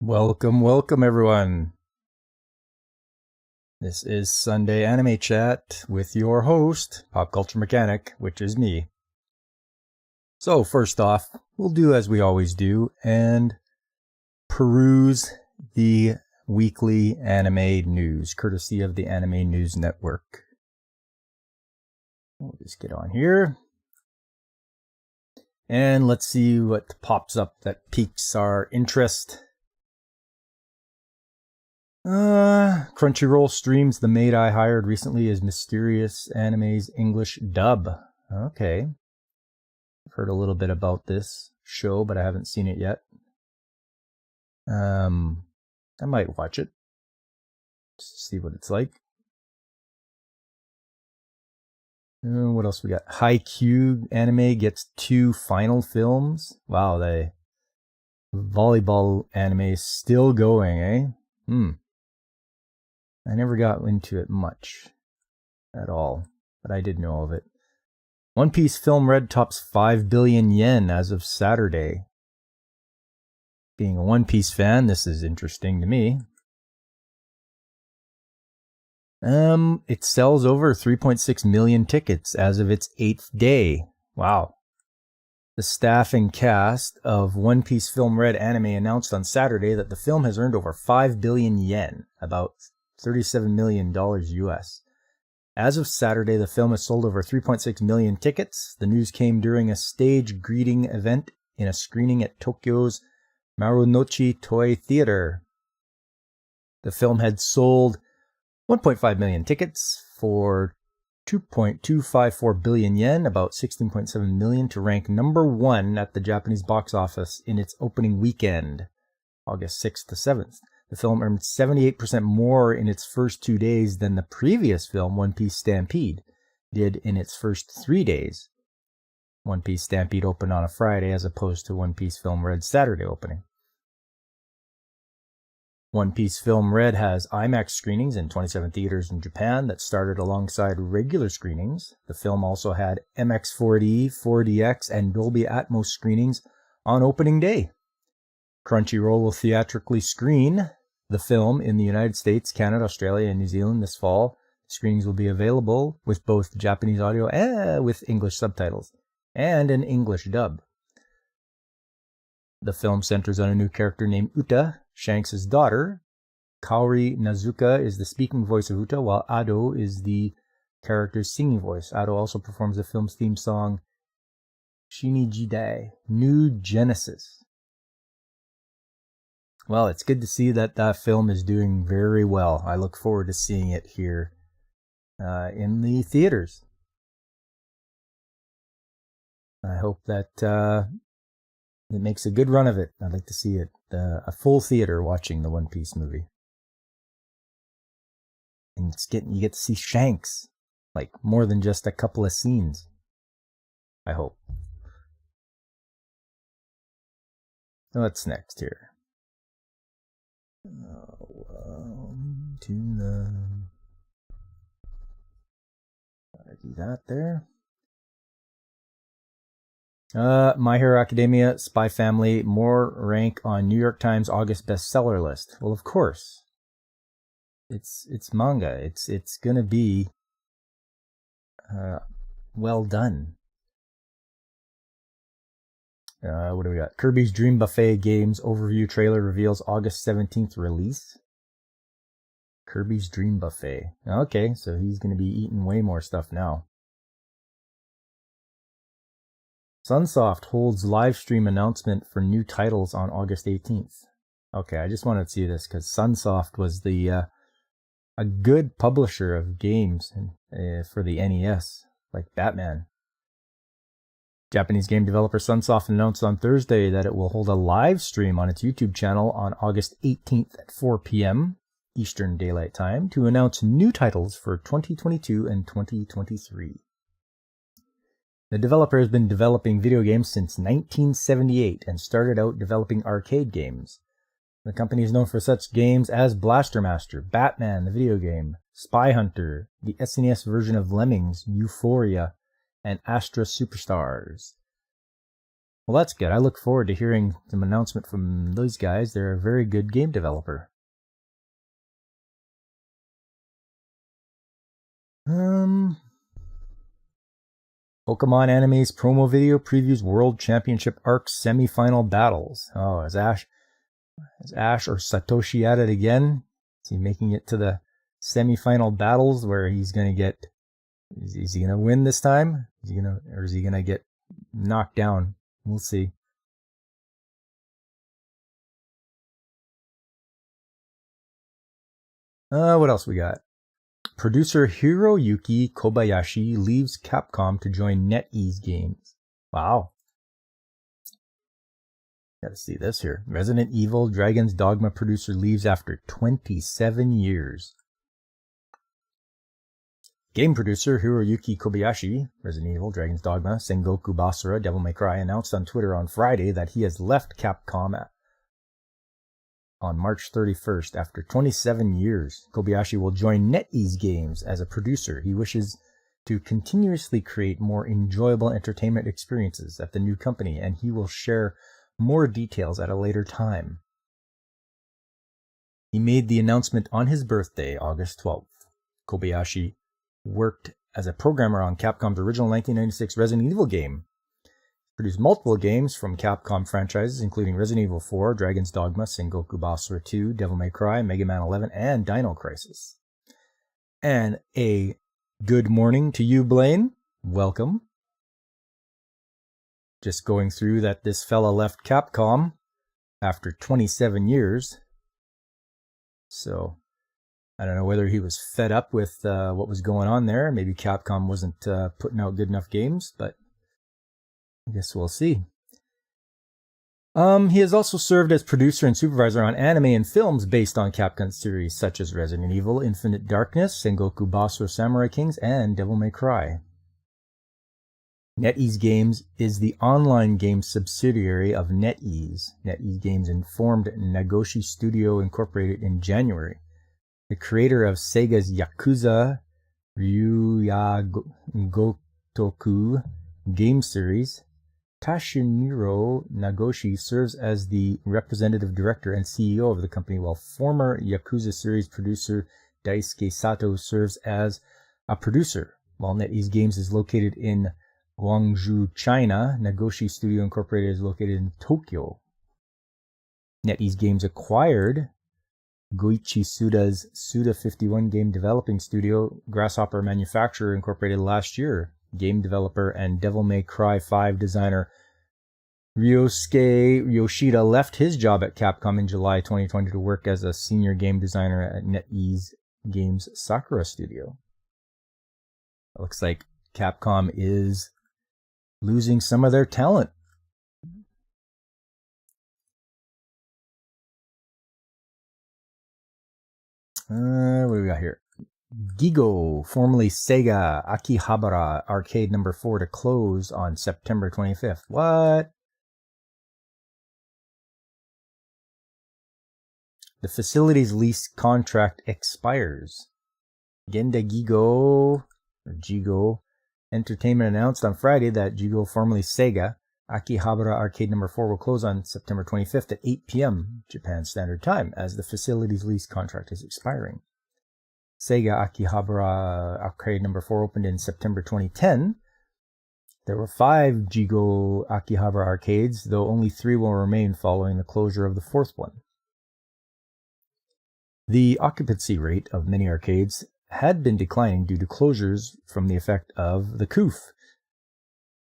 Welcome everyone. This is Sunday Anime Chat with your host, Pop Culture Mechanic, which is me. So first off, we'll do as we always do and peruse the weekly anime news, courtesy of the Anime News Network. We'll just get on here. And let's see what pops up that piques our interest. Crunchyroll streams The Maid I Hired recently as Mysterious Anime's English dub. Okay. I've heard a little bit about this show, but I haven't seen it yet. I might watch it. Just to see what it's like. What else we got? Haikyuu anime gets 2 final films. Wow, the volleyball anime is still going, eh? I never got into it much at all, but I did know of it. One Piece Film Red tops 5 billion yen as of Saturday. Being a One Piece fan, this is interesting to me. It sells over 3.6 million tickets as of its 8th day. Wow. The staff and cast of One Piece Film Red anime announced on Saturday that the film has earned over 5 billion yen, about $37 million US. As of Saturday, the film has sold over 3.6 million tickets. The news came during a stage greeting event in a screening at Tokyo's Marunouchi Toei Theater. The film had sold 1.5 million tickets for 2.254 billion yen, about 16.7 million, to rank number 1 at the Japanese box office in its opening weekend, August 6th to 7th. The film earned 78% more in its first 2 days than the previous film, One Piece Stampede, did in its first 3 days. One Piece Stampede opened on a Friday as opposed to One Piece Film Red's Saturday opening. One Piece Film Red has IMAX screenings in 27 theaters in Japan that started alongside regular screenings. The film also had MX4D, 4DX, and Dolby Atmos screenings on opening day. Crunchyroll will theatrically screen the film in the United States, Canada, Australia, and New Zealand this fall. The screenings will be available with both Japanese audio and with English subtitles, and an English dub. The film centers on a new character named Uta, Shanks' daughter. Kaori Nazuka is the speaking voice of Uta, while Ado is the character's singing voice. Ado also performs the film's theme song, Shinijidai, New Genesis. Well, it's good to see that that film is doing very well. I look forward to seeing it here in the theaters. I hope that it makes a good run of it. I'd like to see it, a full theater watching the One Piece movie. And you get to see Shanks, like more than just a couple of scenes. I hope. What's next here? Do that there. My Hero Academia, Spy Family, more rank on New York Times August bestseller list. Well, of course. It's manga. It's gonna be well done. What do we got? Kirby's Dream Buffet Games overview trailer reveals August 17th release. Kirby's Dream Buffet. Okay, so he's going to be eating way more stuff now. Sunsoft holds live stream announcement for new titles on August 18th. Okay, I just wanted to see this because Sunsoft was a good publisher of games for the NES, like Batman. Japanese game developer Sunsoft announced on Thursday that it will hold a live stream on its YouTube channel on August 18th at 4 p.m. Eastern Daylight Time to announce new titles for 2022 and 2023. The developer has been developing video games since 1978 and started out developing arcade games. The company is known for such games as Blaster Master, Batman the video game, Spy Hunter, the SNES version of Lemmings, Euphoria, and Astra Superstars. Well, that's good. I look forward to hearing some announcement from those guys. They're a very good game developer. Pokemon Anime's promo video previews World Championship Arc semi-final battles. Oh, is Ash or Satoshi at it again? Is he making it to the semi-final battles where he's going to get... Is he going to win this time? Or is he going to get knocked down? We'll see. What else we got? Producer Hiroyuki Kobayashi leaves Capcom to join NetEase Games. Wow. Gotta see this here. Resident Evil Dragon's Dogma producer leaves after 27 years. Game producer Hiroyuki Kobayashi, Resident Evil, Dragon's Dogma, Sengoku Basara, Devil May Cry, announced on Twitter on Friday that he has left Capcom on March 31st after 27 years. Kobayashi will join NetEase Games as a producer. He wishes to continuously create more enjoyable entertainment experiences at the new company, and he will share more details at a later time. He made the announcement on his birthday, August 12th. Kobayashi worked as a programmer on Capcom's original 1996 Resident Evil game. He produced multiple games from Capcom franchises, including Resident Evil 4, Dragon's Dogma, Sengoku Basara 2, Devil May Cry, Mega Man 11, and Dino Crisis. And a good morning to you, Blaine. Welcome. Just going through that this fella left Capcom after 27 years. So I don't know whether he was fed up with what was going on there. Maybe Capcom wasn't putting out good enough games, but I guess we'll see. He has also served as producer and supervisor on anime and films based on Capcom series such as Resident Evil, Infinite Darkness, Sengoku Basara Samurai Kings, and Devil May Cry. NetEase Games is the online game subsidiary of NetEase. NetEase Games informed Nagoshi Studio Incorporated in January. The creator of Sega's Yakuza Ryuya Gotoku game series, Tashiniro Nagoshi, serves as the representative director and CEO of the company, while former Yakuza series producer Daisuke Sato serves as a producer. While NetEase Games is located in Guangzhou, China, Nagoshi Studio Incorporated is located in Tokyo. NetEase Games acquired Goichi Suda's Suda51 game developing studio, Grasshopper Manufacturer Incorporated, last year. Game developer and Devil May Cry 5 designer Ryosuke Yoshida left his job at Capcom in July 2020 to work as a senior game designer at NetEase Games Sakura Studio. It looks like Capcom is losing some of their talent. What do we got here? Gigo, formerly Sega Akihabara Arcade No. 4 to close on September 25th. What? The facility's lease contract expires. Genda Gigo, or Jigo Entertainment announced on Friday that Jigo, formerly Sega Akihabara Arcade No. 4 will close on September 25th at 8 p.m. Japan Standard Time, as the facility's lease contract is expiring. Sega Akihabara Arcade No. 4 opened in September 2010. There were 5 Jigo Akihabara arcades, though only 3 will remain following the closure of the 4th one. The occupancy rate of many arcades had been declining due to closures from the effect of the coup.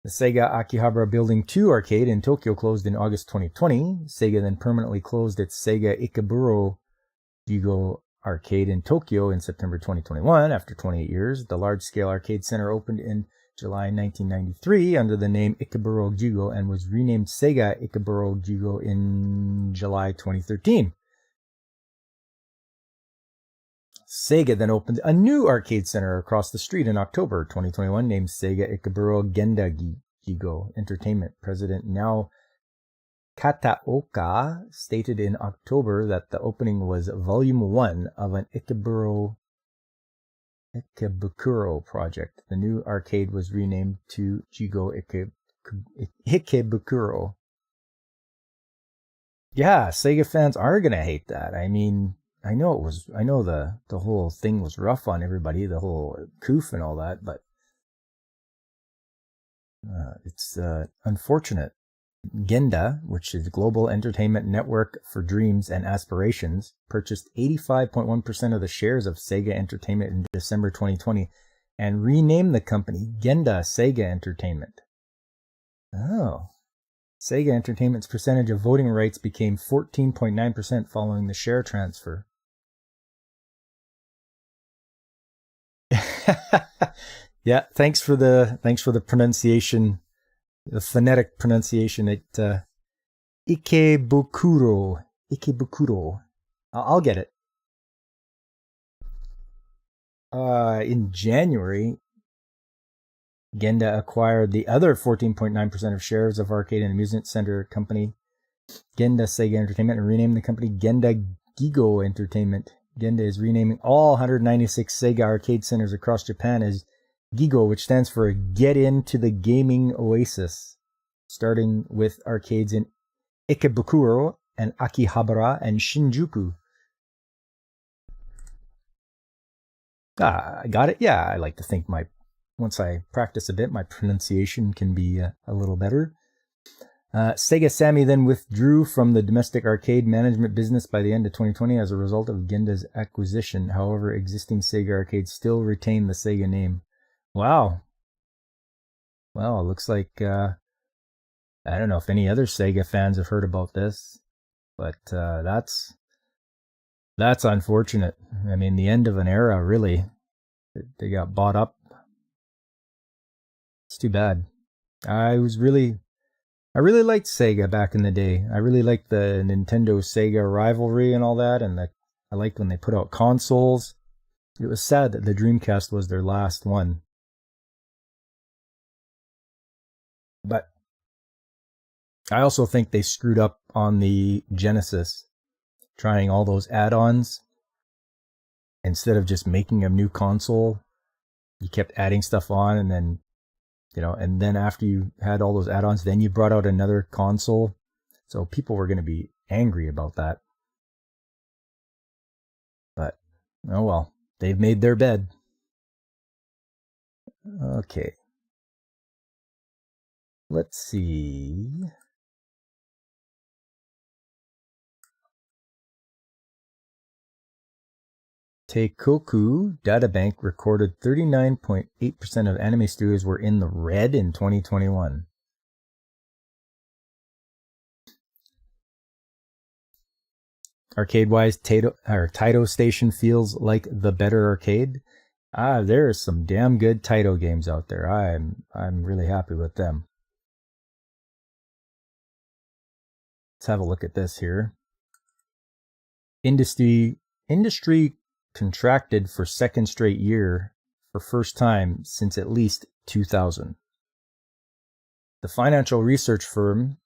The Sega Akihabara Building 2 arcade in Tokyo closed in August 2020. Sega then permanently closed its Sega Ikeburo Jigo arcade in Tokyo in September 2021. After 28 years, the large-scale arcade center opened in July 1993 under the name Ikeburo Jigo and was renamed Sega Ikeburo Jigo in July 2013. Sega then opened a new arcade center across the street in October 2021 named Sega Ikeburo Genda Jigo Entertainment. President Nao Kataoka stated in October that the opening was Volume 1 of an Ikebukuro project. The new arcade was renamed to Jigo Ikebukuro. Yeah, Sega fans are gonna hate that. I mean, I know the whole thing was rough on everybody, the whole coof and all that, but it's unfortunate. Genda, which is Global Entertainment Network for Dreams and Aspirations, purchased 85.1% of the shares of Sega Entertainment in December 2020 and renamed the company Genda Sega Entertainment. Oh. Sega Entertainment's percentage of voting rights became 14.9% following the share transfer. Yeah, thanks for the pronunciation, the phonetic pronunciation. Ikebukuro. I'll get it. In January, Genda acquired the other 14.9% of shares of arcade and amusement center company Genda Sega Entertainment and renamed the company Genda Gigo Entertainment. Genda is renaming all 196 Sega arcade centers across Japan as Gigo, which stands for Get Into the Gaming Oasis, starting with arcades in Ikebukuro and Akihabara and Shinjuku. I got it? Yeah, I like to think once I practice a bit, my pronunciation can be a little better. Sega Sammy then withdrew from the domestic arcade management business by the end of 2020 as a result of Genda's acquisition. However, existing Sega arcades still retain the Sega name. Wow. Well, it looks like, I don't know if any other Sega fans have heard about this, but that's unfortunate. I mean, the end of an era, really. They got bought up. It's too bad. I really liked Sega back in the day. I really liked the Nintendo Sega rivalry and all that, and I liked when they put out consoles. It was sad that the Dreamcast was their last one. But I also think they screwed up on the Genesis, trying all those add-ons. Instead of just making a new console, you kept adding stuff on, and then, and then after you had all those add-ons, then you brought out another console. So people were going to be angry about that. But, oh well, they've made their bed. Okay. Let's see. Teikoku Databank recorded 39.8% of anime studios were in the red in 2021. Arcade-wise, Taito Station feels like the better arcade. There are some damn good Taito games out there. I'm really happy with them. Let's have a look at this here. Industry contracted for second straight year for first time since at least 2000. The financial research firm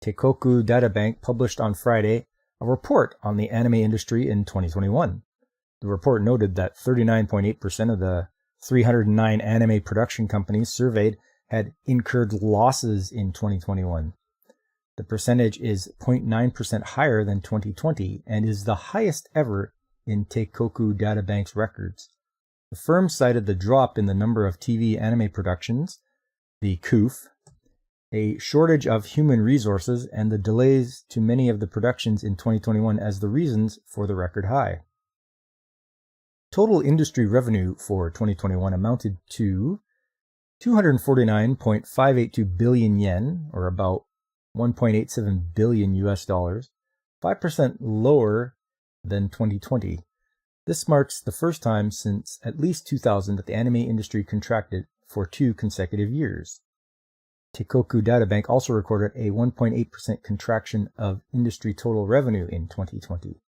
Teikoku Databank published on Friday a report on the anime industry in 2021. The report noted that 39.8% of the 309 anime production companies surveyed had incurred losses in 2021. The percentage is 0.9% higher than 2020 and is the highest ever in Teikoku Databank's records. The firm cited the drop in the number of TV anime productions, the COOF, a shortage of human resources, and the delays to many of the productions in 2021 as the reasons for the record high. Total industry revenue for 2021 amounted to 249.582 billion yen, or about 1.87 billion US dollars, 5% lower than 2020. This marks the first time since at least 2000 that the anime industry contracted for 2 consecutive years. Teikoku Databank also recorded a 1.8% contraction of industry total revenue in 2020.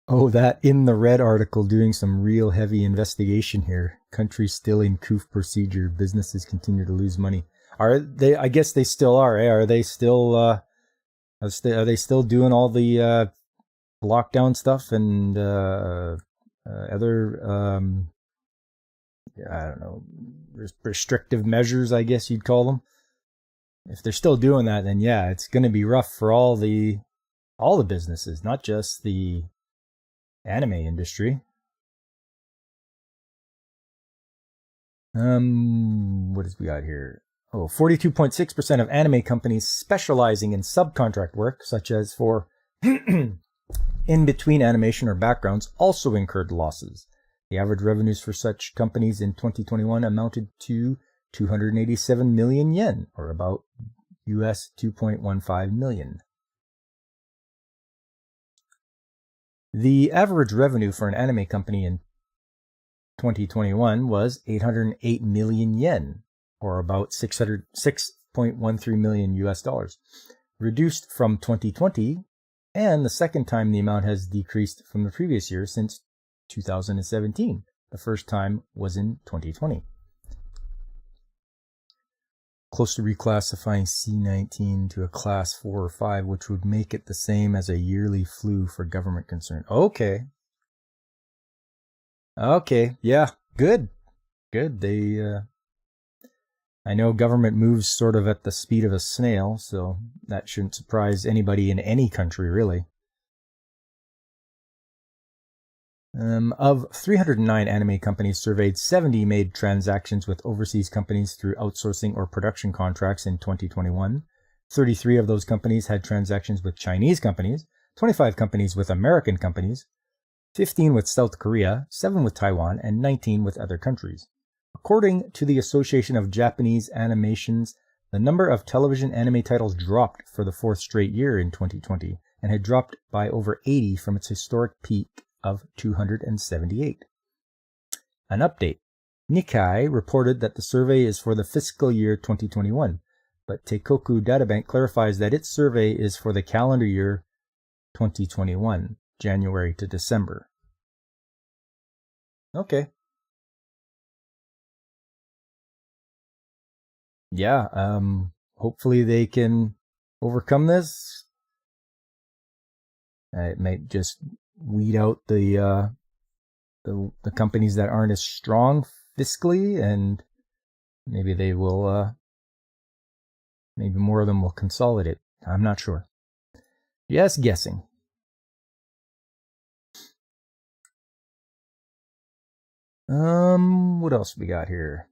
Oh, that in the red article doing some real heavy investigation here. Countries still in COOF procedure. Businesses continue to lose money. Are they? I guess they still are. Eh? Are they still? Are they still doing all the lockdown stuff and other I don't know, restrictive measures, I guess you'd call them. If they're still doing that, then yeah, it's going to be rough for all the businesses, not just the anime industry. What does we got here? 42.6% of anime companies specializing in subcontract work, such as for in-between animation or backgrounds, also incurred losses. The average revenues for such companies in 2021 amounted to 287 million yen, or about US 2.15 million. The average revenue for an anime company in 2021 was 808 million yen, or about 6.13 million US dollars, reduced from 2020, and the second time the amount has decreased from the previous year since 2017. The first time was in 2020. Close to reclassifying C-19 to a class 4 or 5, which would make it the same as a yearly flu for government concern. Okay, yeah, good. I know government moves sort of at the speed of a snail, so that shouldn't surprise anybody in any country, really. Of 309 anime companies surveyed, 70 made transactions with overseas companies through outsourcing or production contracts in 2021. 33 of those companies had transactions with Chinese companies, 25 companies with American companies, 15 with South Korea, 7 with Taiwan, and 19 with other countries. According to the Association of Japanese Animations, the number of television anime titles dropped for the fourth straight year in 2020 and had dropped by over 80 from its historic peak of 278. An update. Nikkei reported that the survey is for the fiscal year 2021, but Teikoku Databank clarifies that its survey is for the calendar year 2021, January to December. Okay. Yeah, hopefully they can overcome this. It might just weed out the companies that aren't as strong fiscally, and maybe they will maybe more of them will consolidate. I'm not sure. Just guessing. What else we got here?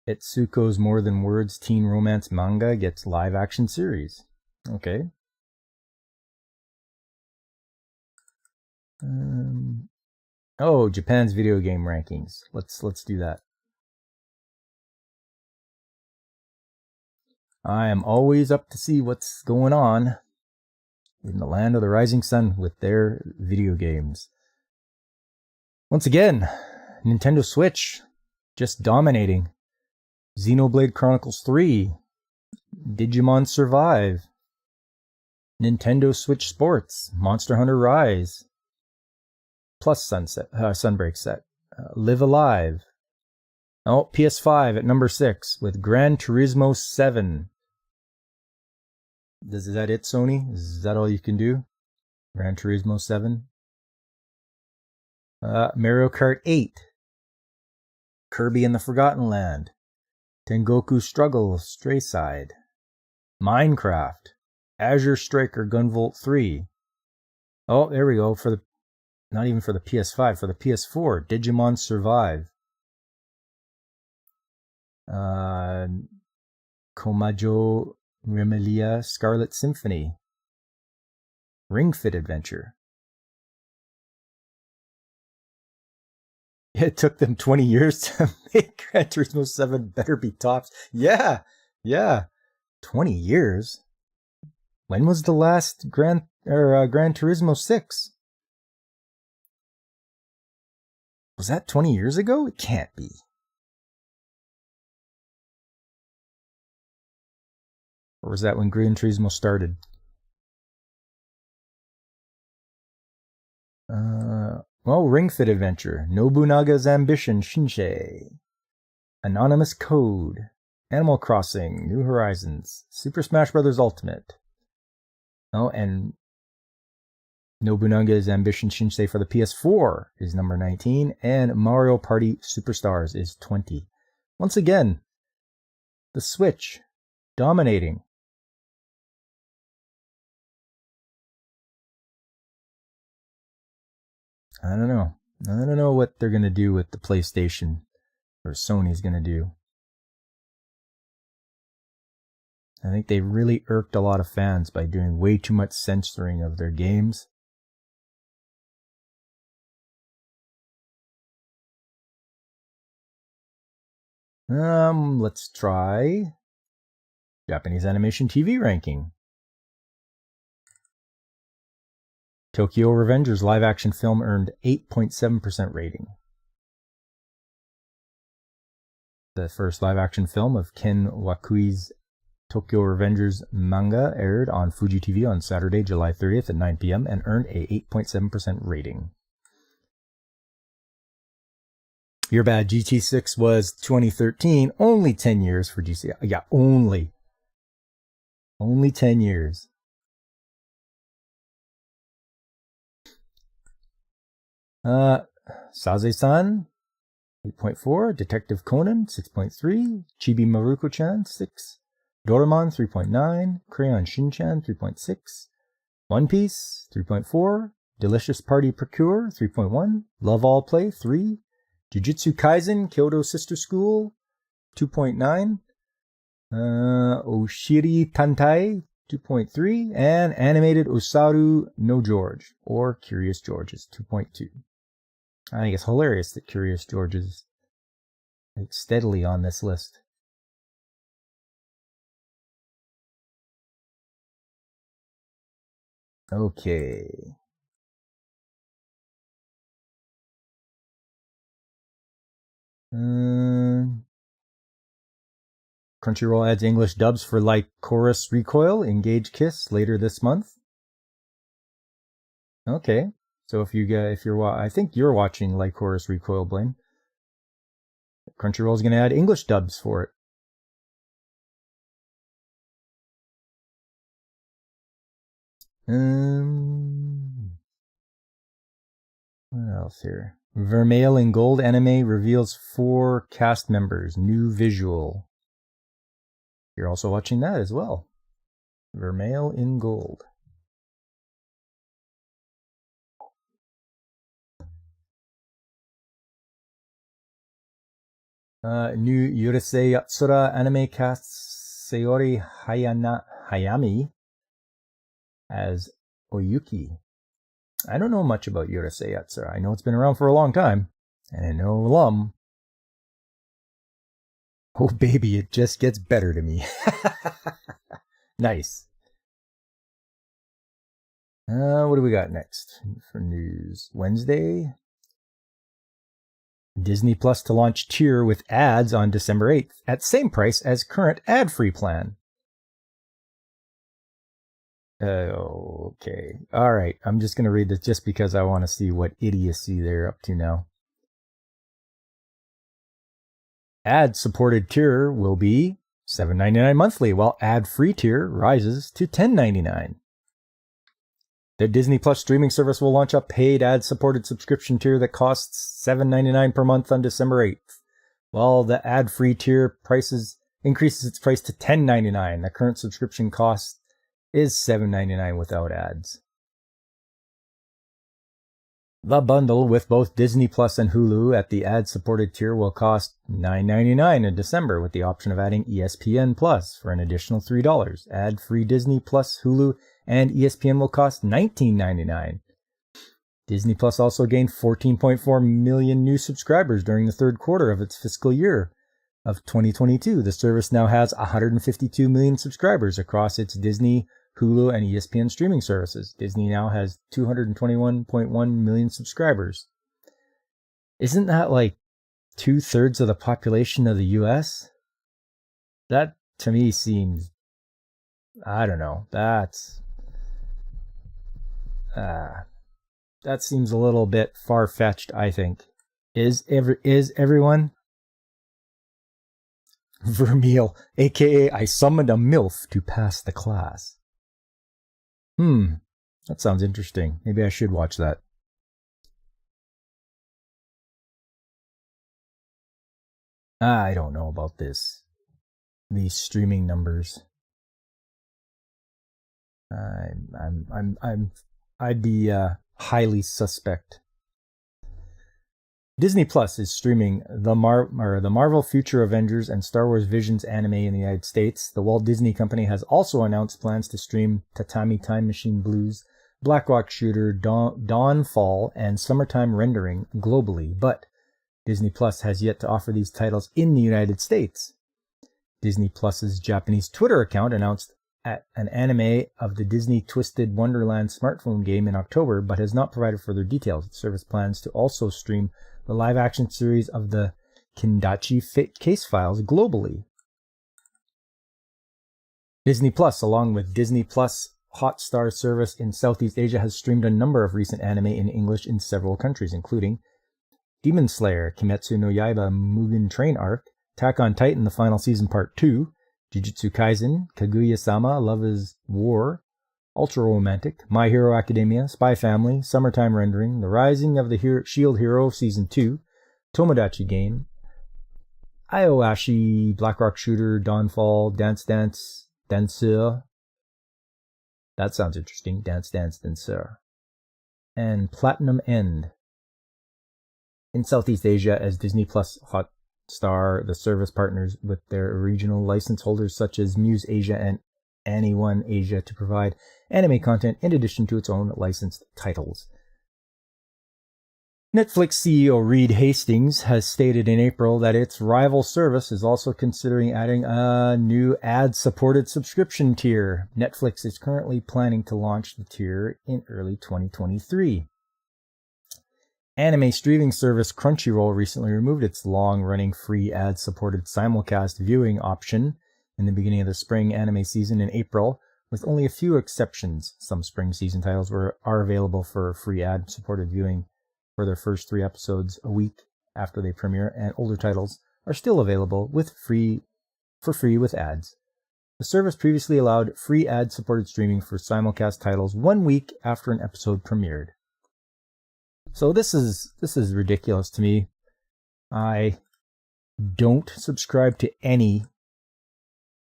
Etsuko's More Than Words teen romance manga gets live action series. Okay. Japan's video game rankings. Let's do that. I am always up to see what's going on in the land of the rising sun with their video games. Once again, Nintendo Switch just dominating. Xenoblade Chronicles 3, Digimon Survive, Nintendo Switch Sports, Monster Hunter Rise, plus Sunbreak set, Live Alive. PS5 at number 6 with Gran Turismo 7. Is that it, Sony? Is that all you can do? Gran Turismo 7? Mario Kart 8. Kirby and the Forgotten Land. Tengoku Struggle, Stray Side. Minecraft. Azure Striker Gunvolt 3. Oh, there we go. Not even for the PS5, for the PS4. Digimon Survive. Komajo Remelia Scarlet Symphony. Ring Fit Adventure. It took them 20 years to make Gran Turismo 7 better be tops. Yeah. 20 years? When was the last Gran Turismo 6? Was that 20 years ago? It can't be. Or was that when Gran Turismo started? Ring Fit Adventure, Nobunaga's Ambition Shinsei, Anonymous Code, Animal Crossing, New Horizons, Super Smash Bros. Ultimate. And Nobunaga's Ambition Shinsei for the PS4 is number 19, and Mario Party Superstars is 20. Once again, the Switch dominating. I don't know. I don't know what they're going to do with the PlayStation, or Sony's going to do. I think they really irked a lot of fans by doing way too much censoring of their games. Let's try Japanese Animation TV ranking. Tokyo Revengers live action film earned 8.7% rating. The first live action film of Ken Wakui's Tokyo Revengers manga aired on Fuji TV on Saturday, July 30th at 9 p.m. and earned a 8.7% rating. Your Bad GT6 was 2013, only 10 years for GT. Yeah, only 10 years. Saze-san, 8.4. Detective Conan, 6.3. Chibi Maruko-chan, 6. Doraemon, 3.9. Crayon Shin-chan, 3.6. One Piece, 3.4. Delicious Party Procure, 3.1. Love All Play, 3. Jujutsu Kaisen, Kyoto Sister School, 2.9. Oshiri Tantai, 2.3. And Animated Osaru no George, or Curious George, is 2.2. I think it's hilarious that Curious George is steadily on this list. Okay. Crunchyroll adds English dubs for Like Chorus Recoil, Engage Kiss later this month. Okay. So if you're, I think you're watching Like Chorus Recoil, Blaine. Crunchyroll's going to add English dubs for it. What else here? Vermeil in Gold anime reveals 4 cast members. New visual. You're also watching that as well. Vermeil in Gold. New Yurusei Yatsura anime casts Sayori Hayami as Oyuki. I don't know much about Yurusei Yatsura. I know it's been around for a long time, and I know Lum. Oh baby, it just gets better to me. Nice. What do we got next for news? Wednesday. Disney Plus to launch tier with ads on December 8th at same price as current ad-free plan. Okay. All right. I'm just going to read this just because I want to see what idiocy they're up to now. Ad-supported tier will be $7.99 monthly, while ad-free tier rises to $10.99. The Disney Plus streaming service will launch a paid ad-supported subscription tier that costs $7.99 per month on December 8th, while the ad-free tier increases its price to $10.99. The current subscription cost is $7.99 without ads. The bundle with both Disney Plus and Hulu at the ad-supported tier will cost $9.99 in December, with the option of adding ESPN Plus for an additional $3. Ad-free Disney Plus, Hulu, and ESPN will cost $19.99. Disney Plus also gained 14.4 million new subscribers during the third quarter of its fiscal year of 2022. The service now has 152 million subscribers across its Disney, Hulu, and ESPN streaming services. Disney now has 221.1 million subscribers. Isn't that like 2/3 of the population of the US? That to me seems, I don't know, that seems a little bit far-fetched, I think. Is everyone? Vermeil, aka I summoned a MILF to pass the class. That sounds interesting. Maybe I should watch that. I don't know about this. These streaming numbers. I'd be highly suspect. Disney Plus is streaming the Marvel Future Avengers and Star Wars Visions anime in the United States. The Walt Disney Company has also announced plans to stream Tatami Time Machine Blues, Black Rock Shooter, Dawnfall, and Summertime Rendering globally, but Disney Plus has yet to offer these titles in the United States. Disney Plus's Japanese Twitter account announced an anime of the Disney Twisted Wonderland smartphone game in October, but has not provided further details. The service plans to also stream the live-action series of the Kindachi Case Files globally. Disney Plus, along with Disney Plus Hotstar service in Southeast Asia, has streamed a number of recent anime in English in several countries, including Demon Slayer, Kimetsu no Yaiba Mugen Train Arc, Attack on Titan, the final season part 2, Jujutsu Kaisen, Kaguya-sama, Love is War, Ultra Romantic, My Hero Academia, Spy Family, Summertime Rendering, The Rising of the Shield Hero Season 2, Tomodachi Game, Aoashi, Black Rock Shooter, Dawnfall, Dance Dance, Danseur. That sounds interesting. Dance Dance, Danseur. And Platinum End. In Southeast Asia, as Disney Plus Hotstar, the service partners with their regional license holders such as Muse Asia and Anyone Asia to provide anime content in addition to its own licensed titles. Netflix CEO Reed Hastings has stated in April that its rival service is also considering adding a new ad-supported subscription tier. Netflix is currently planning to launch the tier in early 2023. Anime streaming service Crunchyroll recently removed its long-running free ad-supported simulcast viewing option in the beginning of the spring anime season in April, with only a few exceptions. Some spring season titles are available for free ad-supported viewing for their first 3 episodes a week after they premiere, and older titles are still available for free with ads. The service previously allowed free ad-supported streaming for simulcast titles 1 week after an episode premiered. So this is ridiculous to me. I don't subscribe to any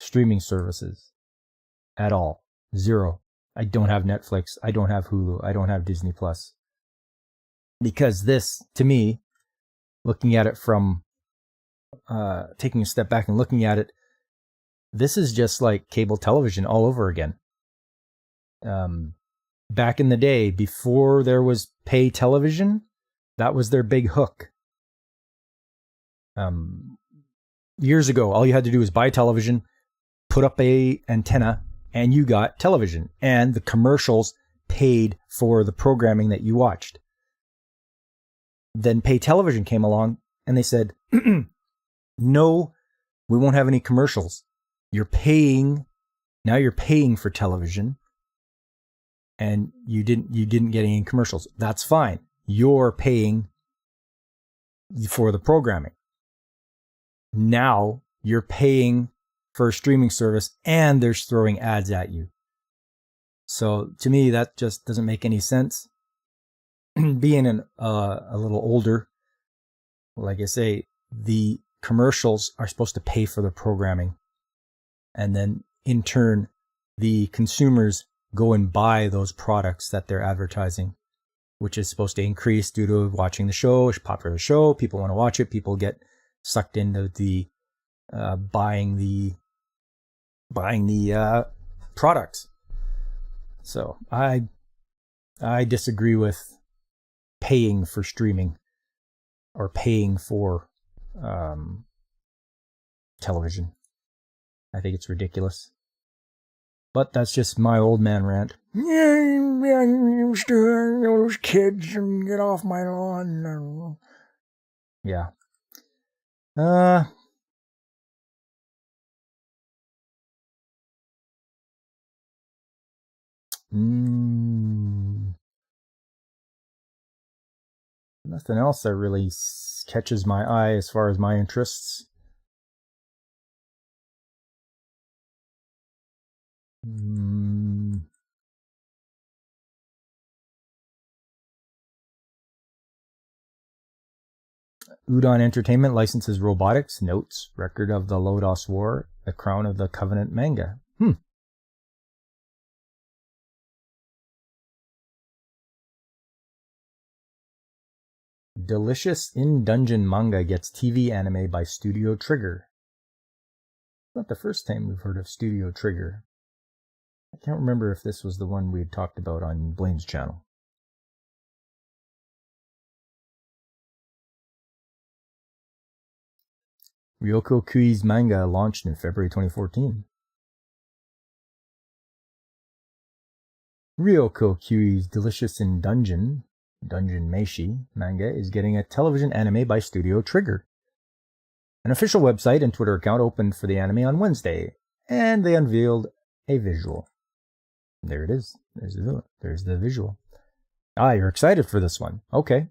streaming services at all. Zero. I don't have Netflix. I don't have Hulu. I don't have Disney Plus. Because this, to me, looking at it from, taking a step back and looking at it, this is just like cable television all over again. Back in the day, before there was pay television, that was their big hook. Years ago, all you had to do was buy television, put up a antenna, and you got television. And the commercials paid for the programming that you watched. Then pay television came along, and they said, no, we won't have any commercials. Now you're paying for television, and you didn't get any commercials. That's fine. You're paying for the programming. Now you're paying for a streaming service, and they're throwing ads at you. So to me, that just doesn't make any sense. Being a little older, like I say, the commercials are supposed to pay for the programming. And then in turn, the consumers go and buy those products that they're advertising, which is supposed to increase due to watching the show. It's a popular show. People want to watch it. People get sucked into the buying the products. So I disagree with paying for streaming or paying for television. I think it's ridiculous. But that's just my old man rant. Those kids and get off my lawn. Yeah. Nothing else that really catches my eye as far as my interests. Udon Entertainment licenses Robotics, Notes, Record of the Lodos War, The Crown of the Covenant manga. Delicious in Dungeon manga gets TV anime by Studio Trigger. Not the first time we've heard of Studio Trigger. I can't remember if this was the one we had talked about on Blaine's channel. Ryoko Kui's manga launched in February 2014. Ryoko Kui's Delicious in Dungeon Meshi manga is getting a television anime by Studio Trigger. An official website and Twitter account opened for the anime on Wednesday, and they unveiled a visual. There it is. There's the visual. You're excited for this one. Okay.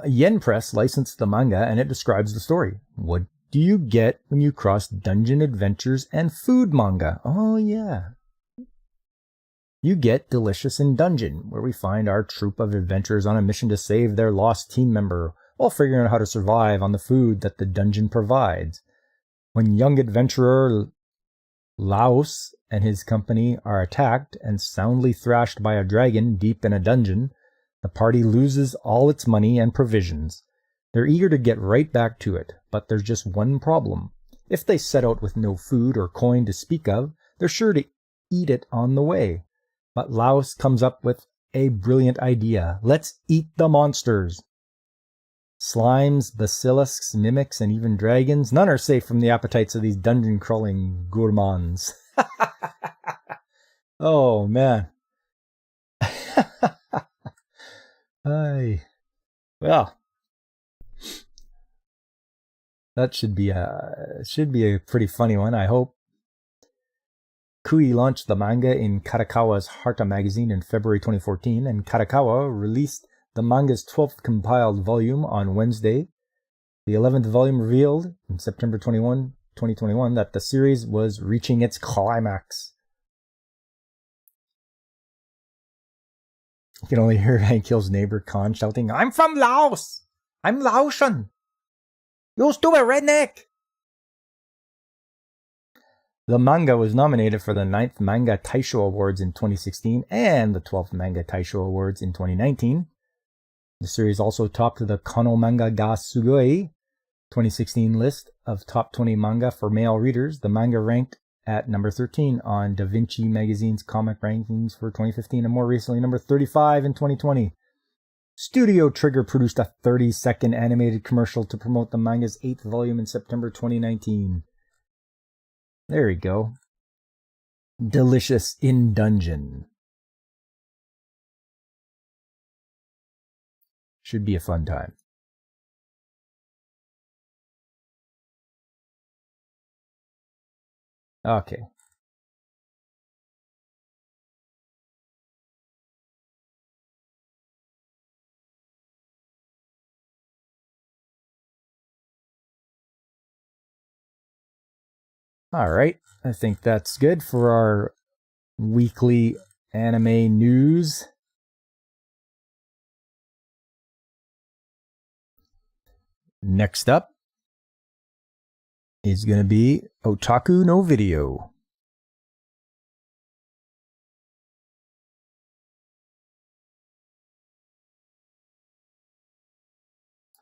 Yen Press licensed the manga, and it describes the story. What do you get when you cross dungeon adventures and food manga? Oh, yeah. You get Delicious in Dungeon, where we find our troupe of adventurers on a mission to save their lost team member while figuring out how to survive on the food that the dungeon provides. When young adventurer Laos and his company are attacked and soundly thrashed by a dragon deep in a dungeon, the party loses all its money and provisions. They're eager to get right back to it, but there's just one problem. If they set out with no food or coin to speak of, they're sure to eat it on the way. But Laos comes up with a brilliant idea. Let's eat the monsters. Slimes, basilisks, mimics, and even dragons, none are safe from the appetites of these dungeon-crawling gourmands. Oh, man. Well, that should be a pretty funny one, I hope. Kui launched the manga in Karakawa's Harta magazine in February 2014, and Karakawa released the manga's 12th compiled volume on Wednesday. The 11th volume revealed in September 21, 2021 that the series was reaching its climax. You can only hear Hank Hill's neighbor Khan shouting, "I'm from Laos! I'm Laotian! You stupid redneck!" The manga was nominated for the 9th Manga Taisho Awards in 2016 and the 12th Manga Taisho Awards in 2019. The series also topped the Kono Manga ga Sugoi 2016 list of top 20 manga for male readers. The manga ranked at number 13 on Da Vinci Magazine's comic rankings for 2015 and more recently number 35 in 2020. Studio Trigger produced a 30-second animated commercial to promote the manga's 8th volume in September 2019. There you go. Delicious in Dungeon. Should be a fun time. Okay. All right. I think that's good for our weekly anime news. Next up is going to be Otaku No Video.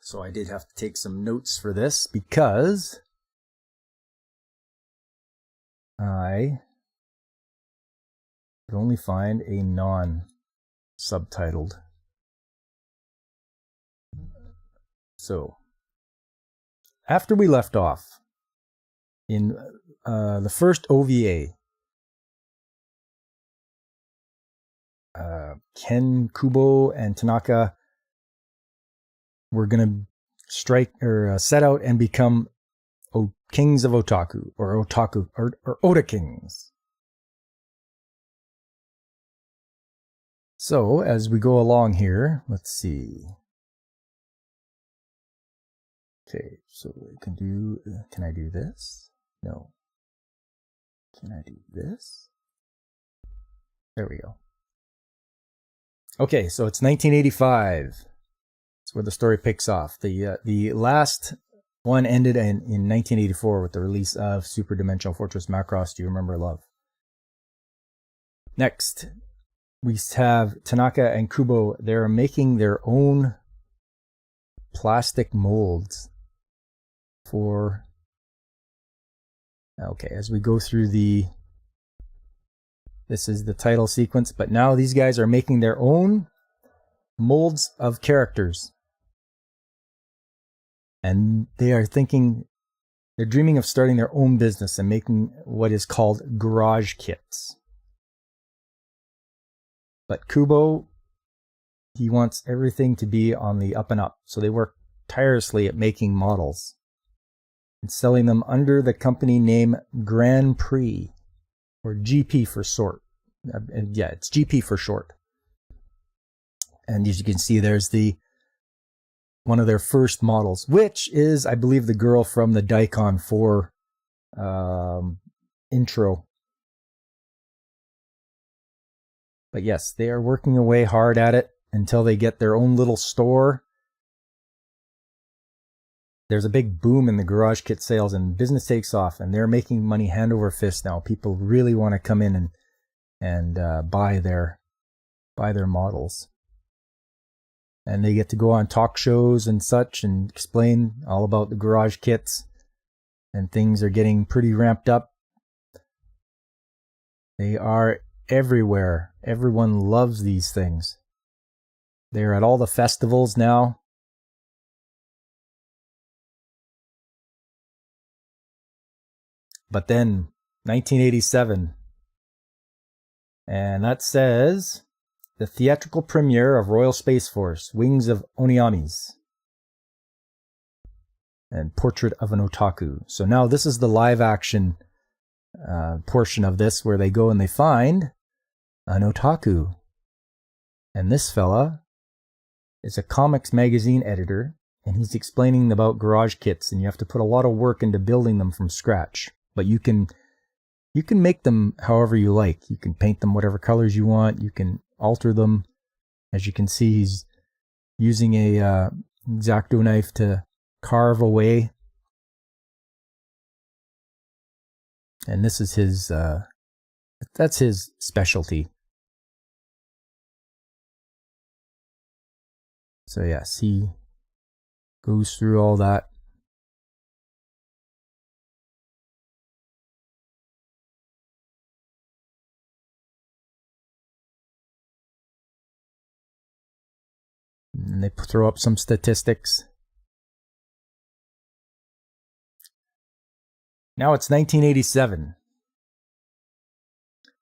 So I did have to take some notes for this because I could only find a non-subtitled. So, after we left off in the first OVA, Ken Kubo and Tanaka were going to strike or set out and become kings of otaku or Ota kings. So as we go along here, let's see. Okay, so can I do this? No. Can I do this? There we go. Okay, so it's 1985. That's where the story picks off. The last one ended in 1984 with the release of Super Dimensional Fortress Macross. Do you remember love? Next, we have Tanaka and Kubo. They're making their own plastic molds for... Okay, as we go through this is the title sequence, but now these guys are making their own molds of characters. And they're dreaming of starting their own business and making what is called garage kits. But Kubo, he wants everything to be on the up and up. So they work tirelessly at making models and selling them under the company name Grand Prix, or GP for short. Yeah, it's GP for short. And as you can see, there's one of their first models, which is, I believe, the girl from the Daikon 4 intro. But yes, they are working away hard at it until they get their own little store. There's a big boom in the garage kit sales and business takes off, and they're making money hand over fist now. People really want to come in and buy their models. And they get to go on talk shows and such and explain all about the garage kits. And things are getting pretty ramped up. They are everywhere. Everyone loves these things. They're at all the festivals now. But then, 1987. And that says... The theatrical premiere of Royal Space Force, Wings of Oniamis, and Portrait of an Otaku. So now this is the live action portion of this, where they go and they find an otaku. And this fella is a comics magazine editor, and he's explaining about garage kits, and you have to put a lot of work into building them from scratch. But you can make them however you like. You can paint them whatever colors you want. You can alter them. As you can see, he's using a X-Acto knife to carve away. And this is his, that's his specialty. So yes, he goes through all that. And they throw up some statistics. Now it's 1987.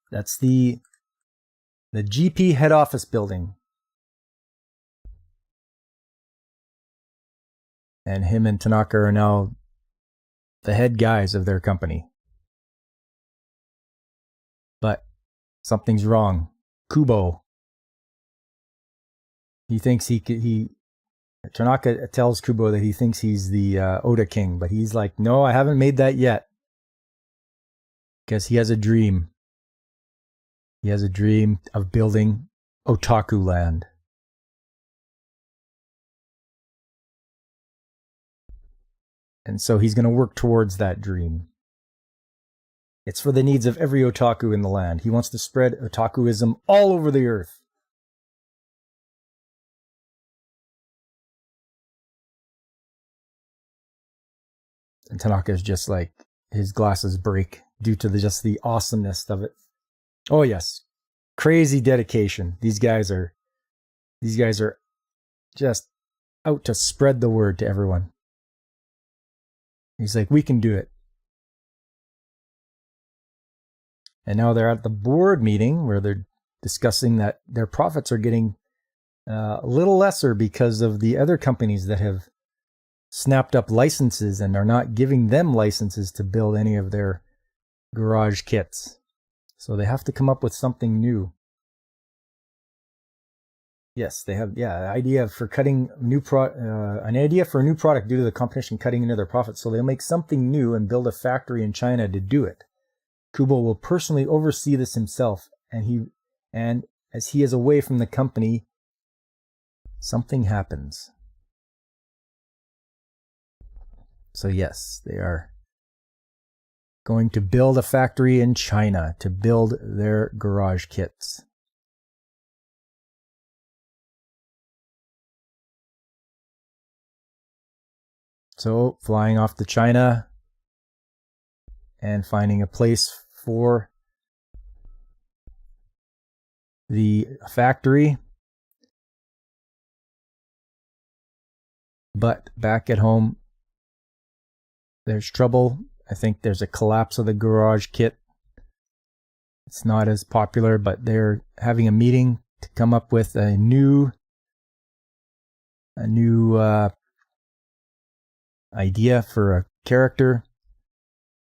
That's the GP head office building. And him and Tanaka are now the head guys of their company. But something's wrong. Kubo. He thinks Tanaka tells Kubo that he thinks he's the Oda King, but he's like, no, I haven't made that yet. Because he has a dream. He has a dream of building Otaku Land. And so he's going to work towards that dream. It's for the needs of every otaku in the land. He wants to spread otakuism all over the earth. And Tanaka is just like, his glasses break due to just the awesomeness of it. Oh yes, crazy dedication. These guys are just out to spread the word to everyone. He's like, we can do it. And now they're at the board meeting where they're discussing that their profits are getting a little lesser because of the other companies that have snapped up licenses and are not giving them licenses to build any of their garage kits. So they have to come up with something new. Yes, they have, an idea for a new product due to the competition cutting into their profits. So they'll make something new and build a factory in China to do it. Kubo will personally oversee this himself, and as he is away from the company, something happens. So yes, they are going to build a factory in China to build their garage kits. So flying off to China and finding a place for the factory. But back at home, there's trouble. I think there's a collapse of the garage kit. It's not as popular, but they're having a meeting to come up with a new idea for a character,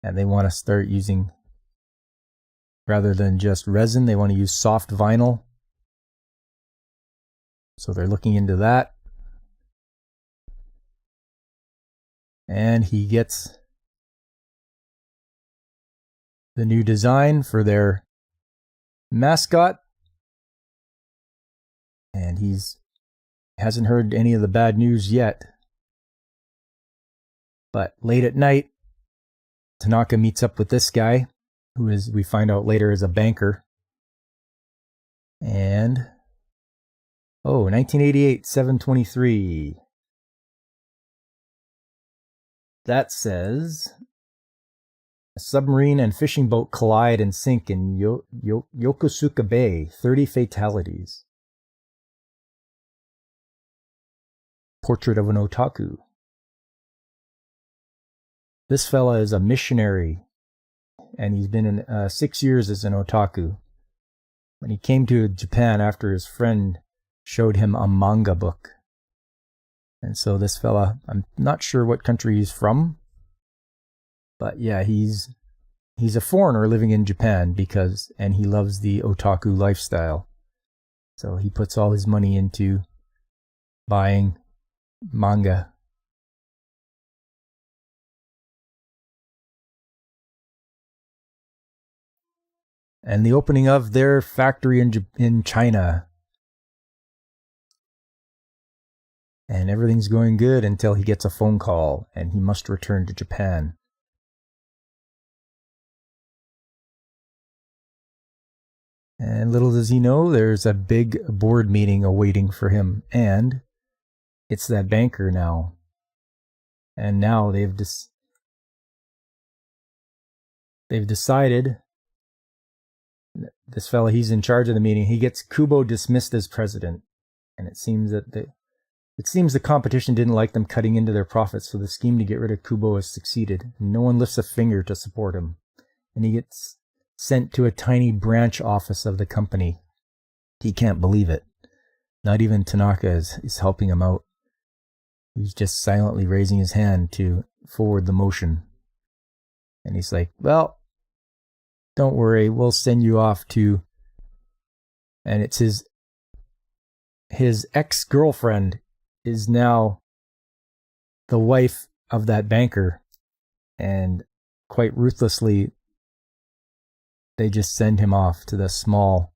and they want to start using, rather than just resin, they want to use soft vinyl. So they're looking into that. And he gets the new design for their mascot, and he's hasn't heard any of the bad news yet. But late at night, Tanaka meets up with this guy, who is, we find out later, is a banker. And 1988 723. That says a submarine and fishing boat collide and sink in Yokosuka Bay. 30 fatalities. Portrait of an otaku. This fella is a missionary, and he's been in 6 years as an otaku. When he came to Japan after his friend showed him a manga book. And so this fella, I'm not sure what country he's from, but yeah, he's a foreigner living in Japan and he loves the otaku lifestyle. So he puts all his money into buying manga. And the opening of their factory in China. And everything's going good until he gets a phone call and he must return to Japan. And little does he know, there's a big board meeting awaiting for him. And it's that banker now. And now they've decided, this fella, he's in charge of the meeting. He gets Kubo dismissed as president. And it seems the competition didn't like them cutting into their profits, so the scheme to get rid of Kubo has succeeded. No one lifts a finger to support him. And he gets sent to a tiny branch office of the company. He can't believe it. Not even Tanaka is helping him out. He's just silently raising his hand to forward the motion. And he's like, well, don't worry, we'll send you off to... And it's his ex-girlfriend is now the wife of that banker. And quite ruthlessly, they just send him off to the small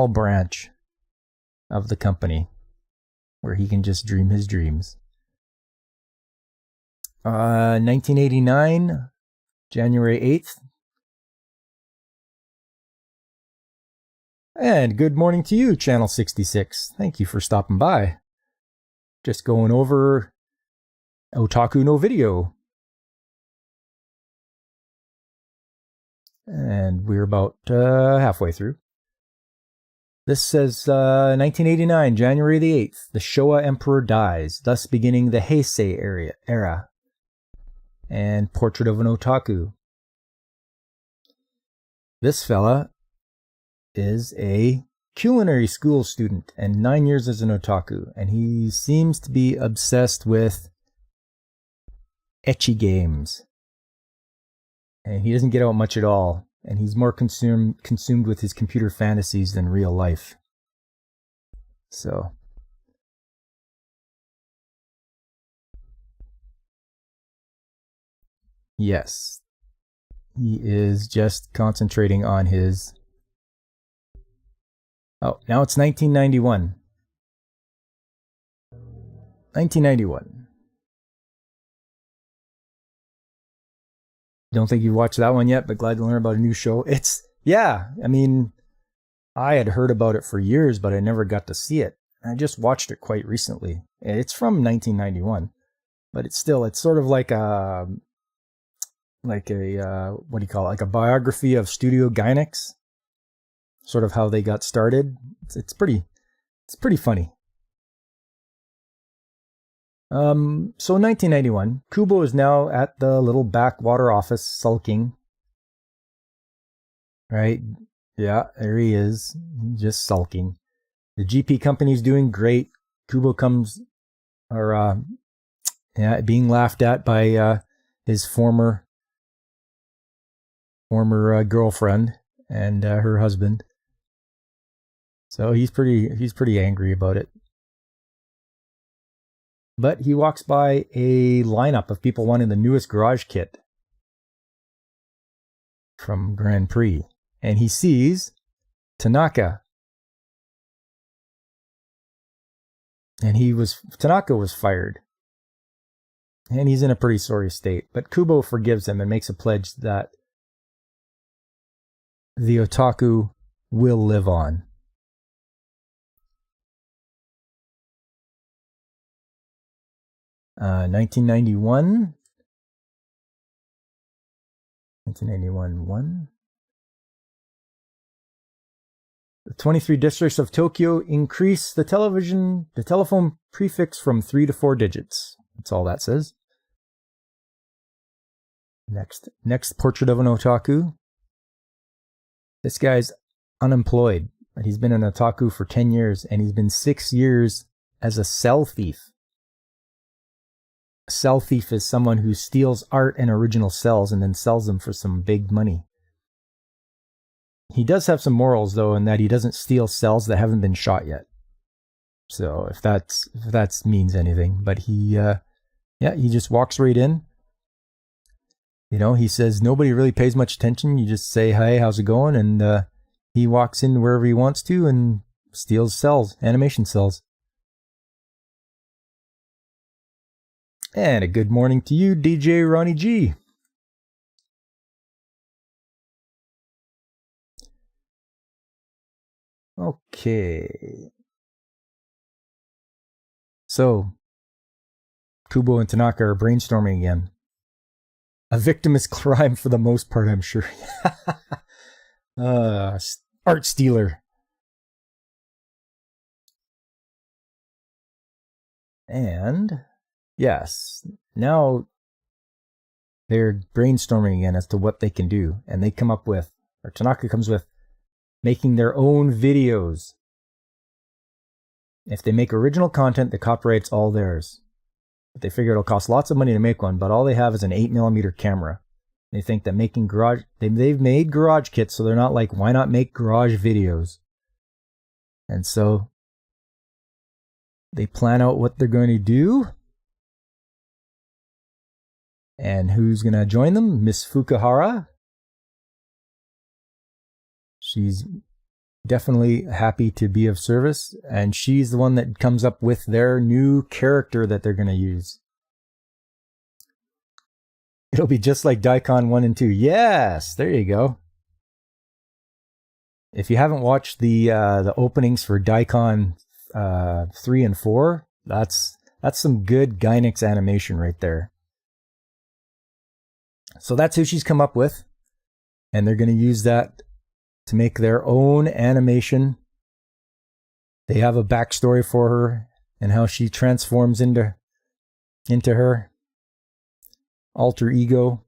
branch of the company where he can just dream his dreams. 1989, January 8th. And good morning to you, Channel 66. Thank you for stopping by. Just going over Otaku No video. And we're about halfway through. This says 1989, January the 8th. The Showa Emperor dies, thus beginning the Heisei era. And Portrait of an Otaku. This fella is a culinary school student and 9 years as an otaku. And he seems to be obsessed with ecchi games. And he doesn't get out much at all. And he's more consumed with his computer fantasies than real life. So. Yes. He is just concentrating on his... Oh, now it's 1991. 1991. Don't think you've watched that one yet, but glad to learn about a new show. Yeah, I mean, I had heard about it for years, but I never got to see it. I just watched it quite recently. It's from 1991, but it's sort of like a what do you call it? Like a biography of Studio Gainax, sort of how they got started. It's pretty funny. So 1991, Kubo is now at the little backwater office sulking. Right? Yeah, there he is, just sulking. The GP company's doing great. Kubo being laughed at by his former girlfriend and her husband. So he's pretty angry about it. But he walks by a lineup of people wanting the newest garage kit from Grand Prix, and he sees Tanaka. And Tanaka was fired. And he's in a pretty sorry state. But Kubo forgives him and makes a pledge that the otaku will live on. Uh, 1991. 1. The 23 districts of Tokyo increase the telephone prefix from 3 to 4 digits. That's all that says. Next portrait of an otaku. This guy's unemployed, but he's been an otaku for 10 years, and he's been 6 years as a cell thief. A cell thief is someone who steals art and original cells and then sells them for some big money. He does have some morals, though, in that he doesn't steal cells that haven't been shot yet. So if that means anything, but he just walks right in. He says nobody really pays much attention. You just say, "Hi, how's it going?" And he walks in wherever he wants to and steals cells, animation cells. And a good morning to you, DJ Ronnie G. Okay. So, Kubo and Tanaka are brainstorming again. A victimless crime for the most part, I'm sure. Art stealer. And, yes, now they're brainstorming again as to what they can do. And they come up with, or Tanaka comes with, making their own videos. If they make original content, the copyright's all theirs. But they figure it'll cost lots of money to make one, but all they have is an 8mm camera. They think that they've made garage kits, so they're not like, why not make garage videos? And so they plan out what they're going to do. And who's going to join them? Miss Fukuhara. She's definitely happy to be of service, and she's the one that comes up with their new character that they're going to use. It'll be just like Daikon 1 and 2. Yes, there you go. If you haven't watched the openings for Daikon 3 and 4, that's some good Gainax animation right there. So that's who she's come up with, and they're going to use that to make their own animation. They have a backstory for her and how she transforms into her alter ego.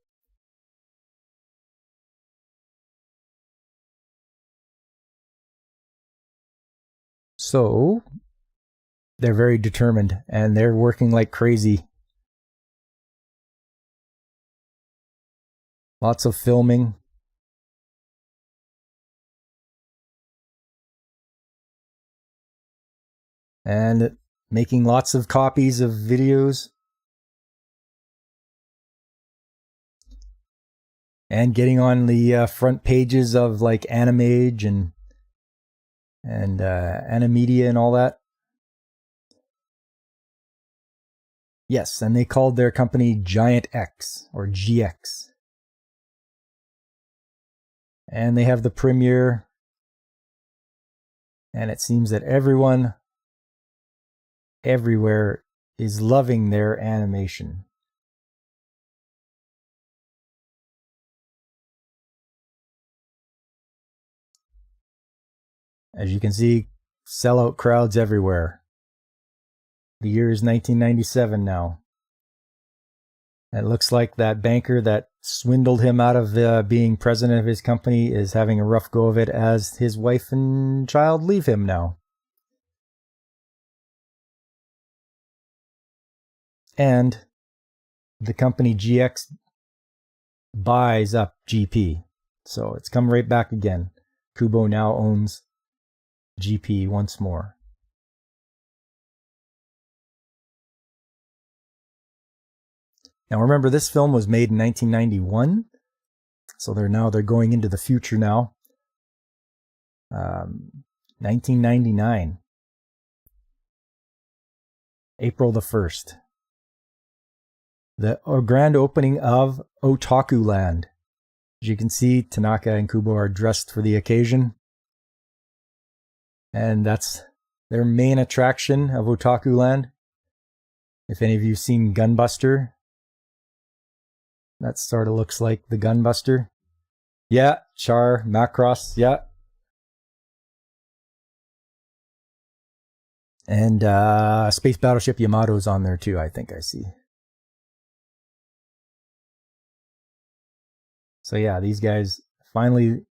So they're very determined and they're working like crazy. Lots of filming. And making lots of copies of videos. And getting on the front pages of like Animage and Animedia and all that. Yes, and they called their company Giant X or GX. And they have the premiere. And it seems that everyone everywhere is loving their animation. As you can see, sellout crowds everywhere. The year is 1997 now. It looks like that banker that swindled him out of being president of his company is having a rough go of it as his wife and child leave him now. And the company GX buys up GP. So it's come right back again. Kubo now owns GP once more. Now remember, this film was made in 1991, so they're going into the future now. 1999, April the 1st. The grand opening of Otaku Land. As you can see, Tanaka and Kubo are dressed for the occasion. And that's their main attraction of Otaku Land. If any of you have seen Gunbuster, that sort of looks like the Gunbuster. Yeah, Char, Macross, yeah. And Space Battleship Yamato's on there too, I think I see. So yeah, these guys finally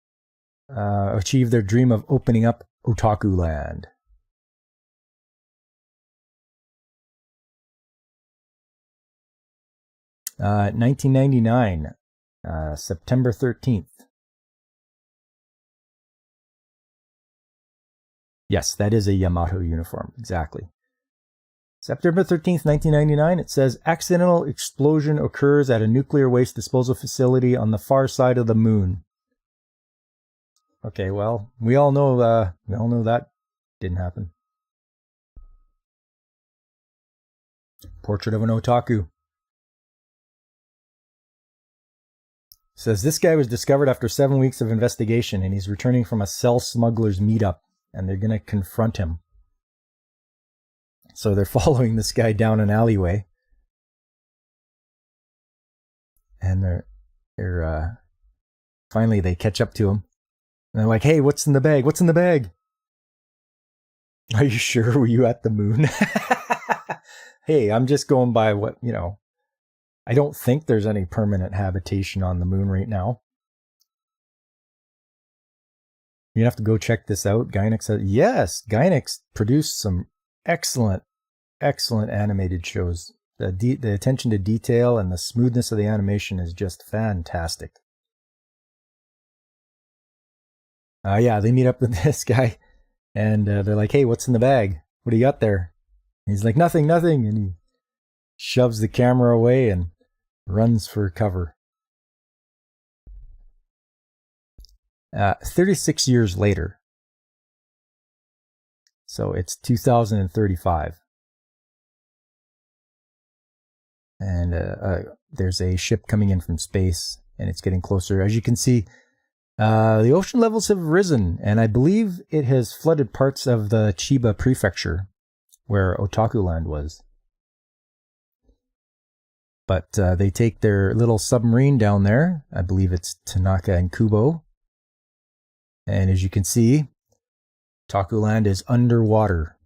achieved their dream of opening up Otaku Land. Uh, 1999, September 13th. Yes, that is a Yamato uniform, exactly. September 13th, 1999, it says, accidental explosion occurs at a nuclear waste disposal facility on the far side of the moon. Okay, well, we all know that didn't happen. Portrait of an otaku. It says, this guy was discovered after 7 weeks of investigation, and he's returning from a cell smugglers meetup, and they're going to confront him. So they're following this guy down an alleyway. And they're finally they catch up to him. And they're like, hey, what's in the bag? What's in the bag? Are you sure? Were you at the moon? Hey, I'm just going by what, I don't think there's any permanent habitation on the moon right now. You have to go check this out. Gainax said, yes, Gainax produced some excellent animated shows. The attention to detail and the smoothness of the animation is just fantastic. Yeah, they meet up with this guy, and they're like, hey, what's in the bag? What do you got there? And he's like, nothing. And he shoves the camera away and runs for cover. 36 years later. So it's 2035. And there's a ship coming in from space, and it's getting closer. As you can see, the ocean levels have risen, and I believe it has flooded parts of the Chiba prefecture, where Otaku Land was. But they take their little submarine down there. I believe it's Tanaka and Kubo. And as you can see, Otaku Land is underwater.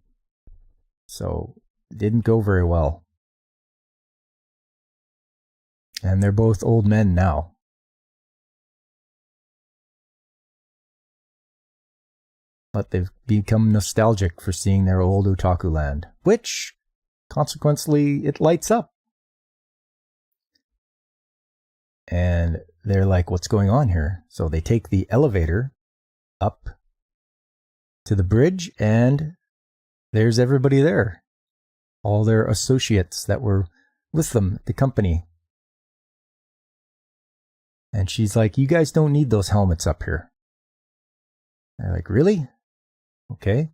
So it didn't go very well. And they're both old men now. But they've become nostalgic for seeing their old Otaku Land, which, consequently, it lights up. And they're like, what's going on here? So they take the elevator up to the bridge, and there's everybody there. All their associates that were with them at the company. And she's like, you guys don't need those helmets up here. They're like, really? Okay.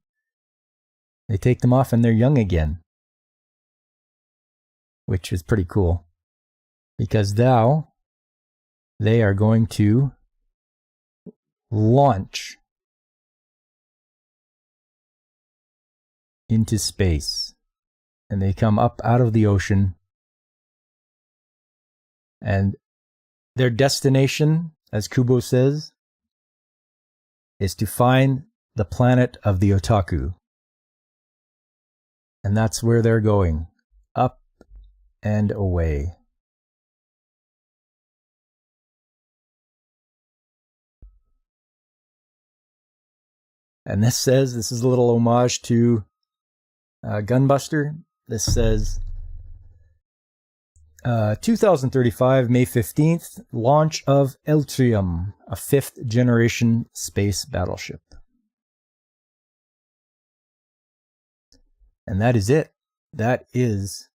They take them off and they're young again. Which is pretty cool. Because now they are going to launch into space. And they come up out of the ocean. And their destination, as Kubo says, is to find the planet of the Otaku. And that's where they're going. Up and away. And this is a little homage to Gunbuster. This says 2035, May 15th, launch of Eltrium, a 5th generation space battleship. And that is it. That is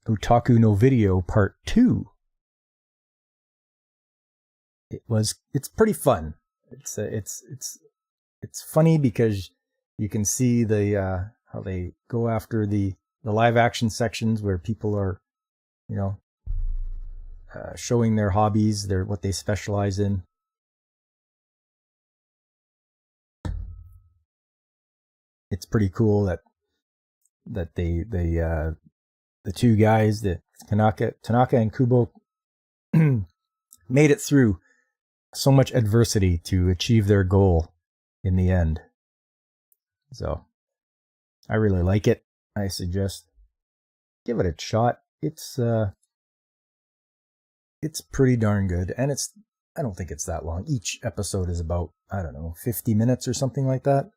Otaku no Video Part 2. It's pretty fun. It's funny because you can see the how they go after the live action sections where people are, showing their hobbies, what they specialize in. It's pretty cool that the two guys, that Tanaka and Kubo, made it through so much adversity to achieve their goal in the end. So I really like it. I suggest give it a shot. It's pretty darn good, and I don't think it's that long. Each episode is about, 50 minutes or something like that.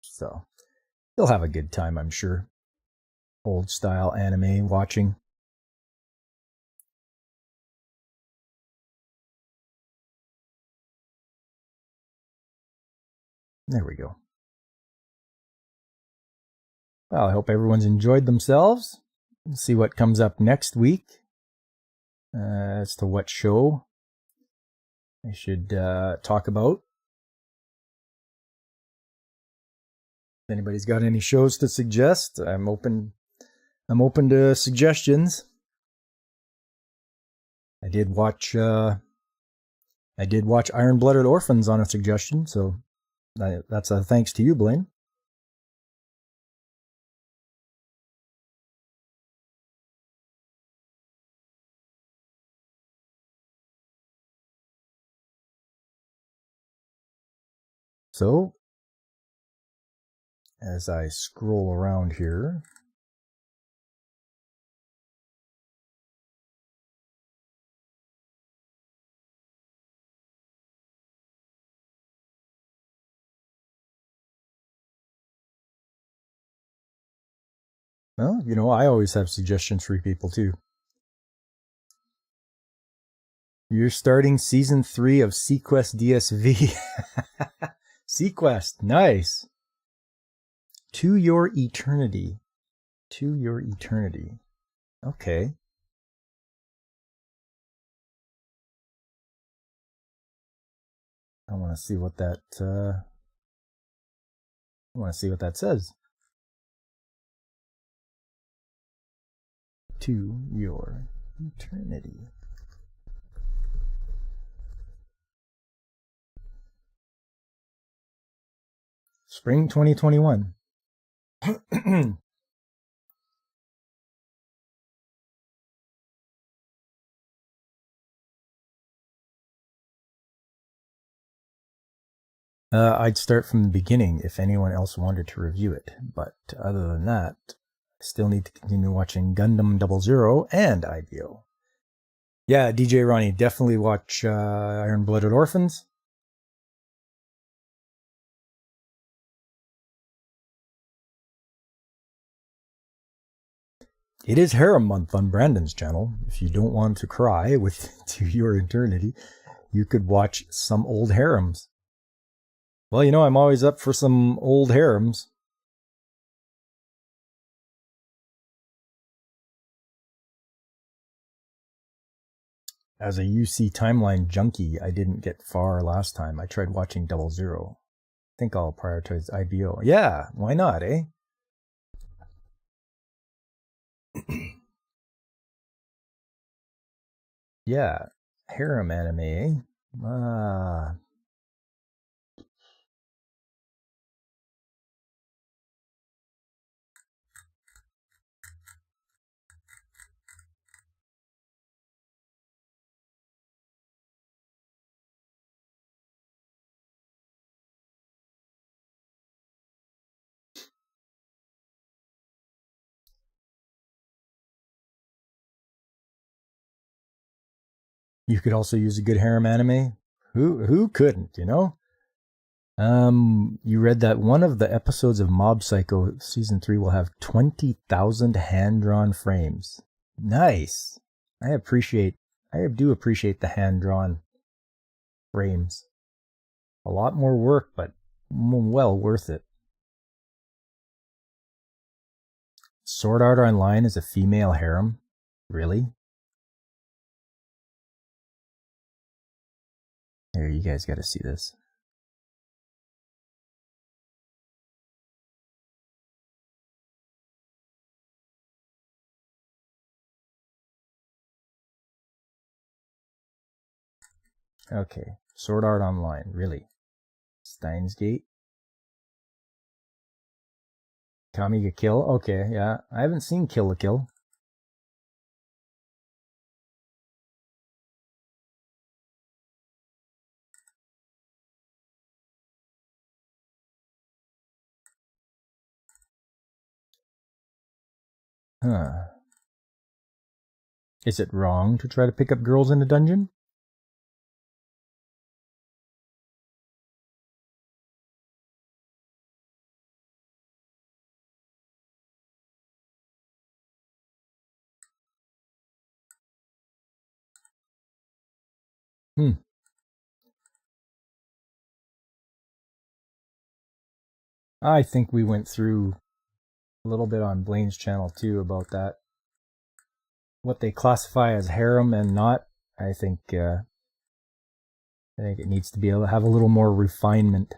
So you'll have a good time, I'm sure. Old style anime watching. There we go. Well, I hope everyone's enjoyed themselves. We'll see what comes up next week as to what show I should talk about. If anybody's got any shows to suggest, I'm open to suggestions. I did watch Iron-Blooded Orphans on a suggestion, so that's a thanks to you, Blaine. So, as I scroll around here, well, I always have suggestions for people too. You're starting season 3 of Sequest DSV. Sequest, nice. To Your Eternity. To Your Eternity. Okay. I want to see what that says. To Your Eternity. Spring 2021. I'd start from the beginning if anyone else wanted to review it, but other than that, I still need to continue watching Gundam 00 and IBO. Yeah, DJ Ronnie, definitely watch Iron-Blooded Orphans. It is Harem Month on Brandon's channel. If you don't want to cry with To Your Eternity, you could watch some old harems. Well, I'm always up for some old harems. As a UC timeline junkie, I didn't get far last time. I tried watching 00. I think I'll prioritize IBO. Yeah, why not, eh? Yeah, harem anime, eh? Ah. You could also use a good harem anime. Who couldn't, you know? You read that one of the episodes of Mob Psycho season 3 will have 20,000 hand-drawn frames. Nice. I do appreciate the hand-drawn frames. A lot more work, but well worth it. Sword Art Online is a female harem? Really? Here, you guys gotta see this. Okay, Sword Art Online, really? Steins Gate? Kami ga Kill? Okay, yeah. I haven't seen Kill la Kill. Huh. Is it wrong to try to pick up girls in a dungeon? Hmm. I think we went through a little bit on Blaine's channel too about that. What they classify as harem and not. I think it needs to be able to have a little more refinement.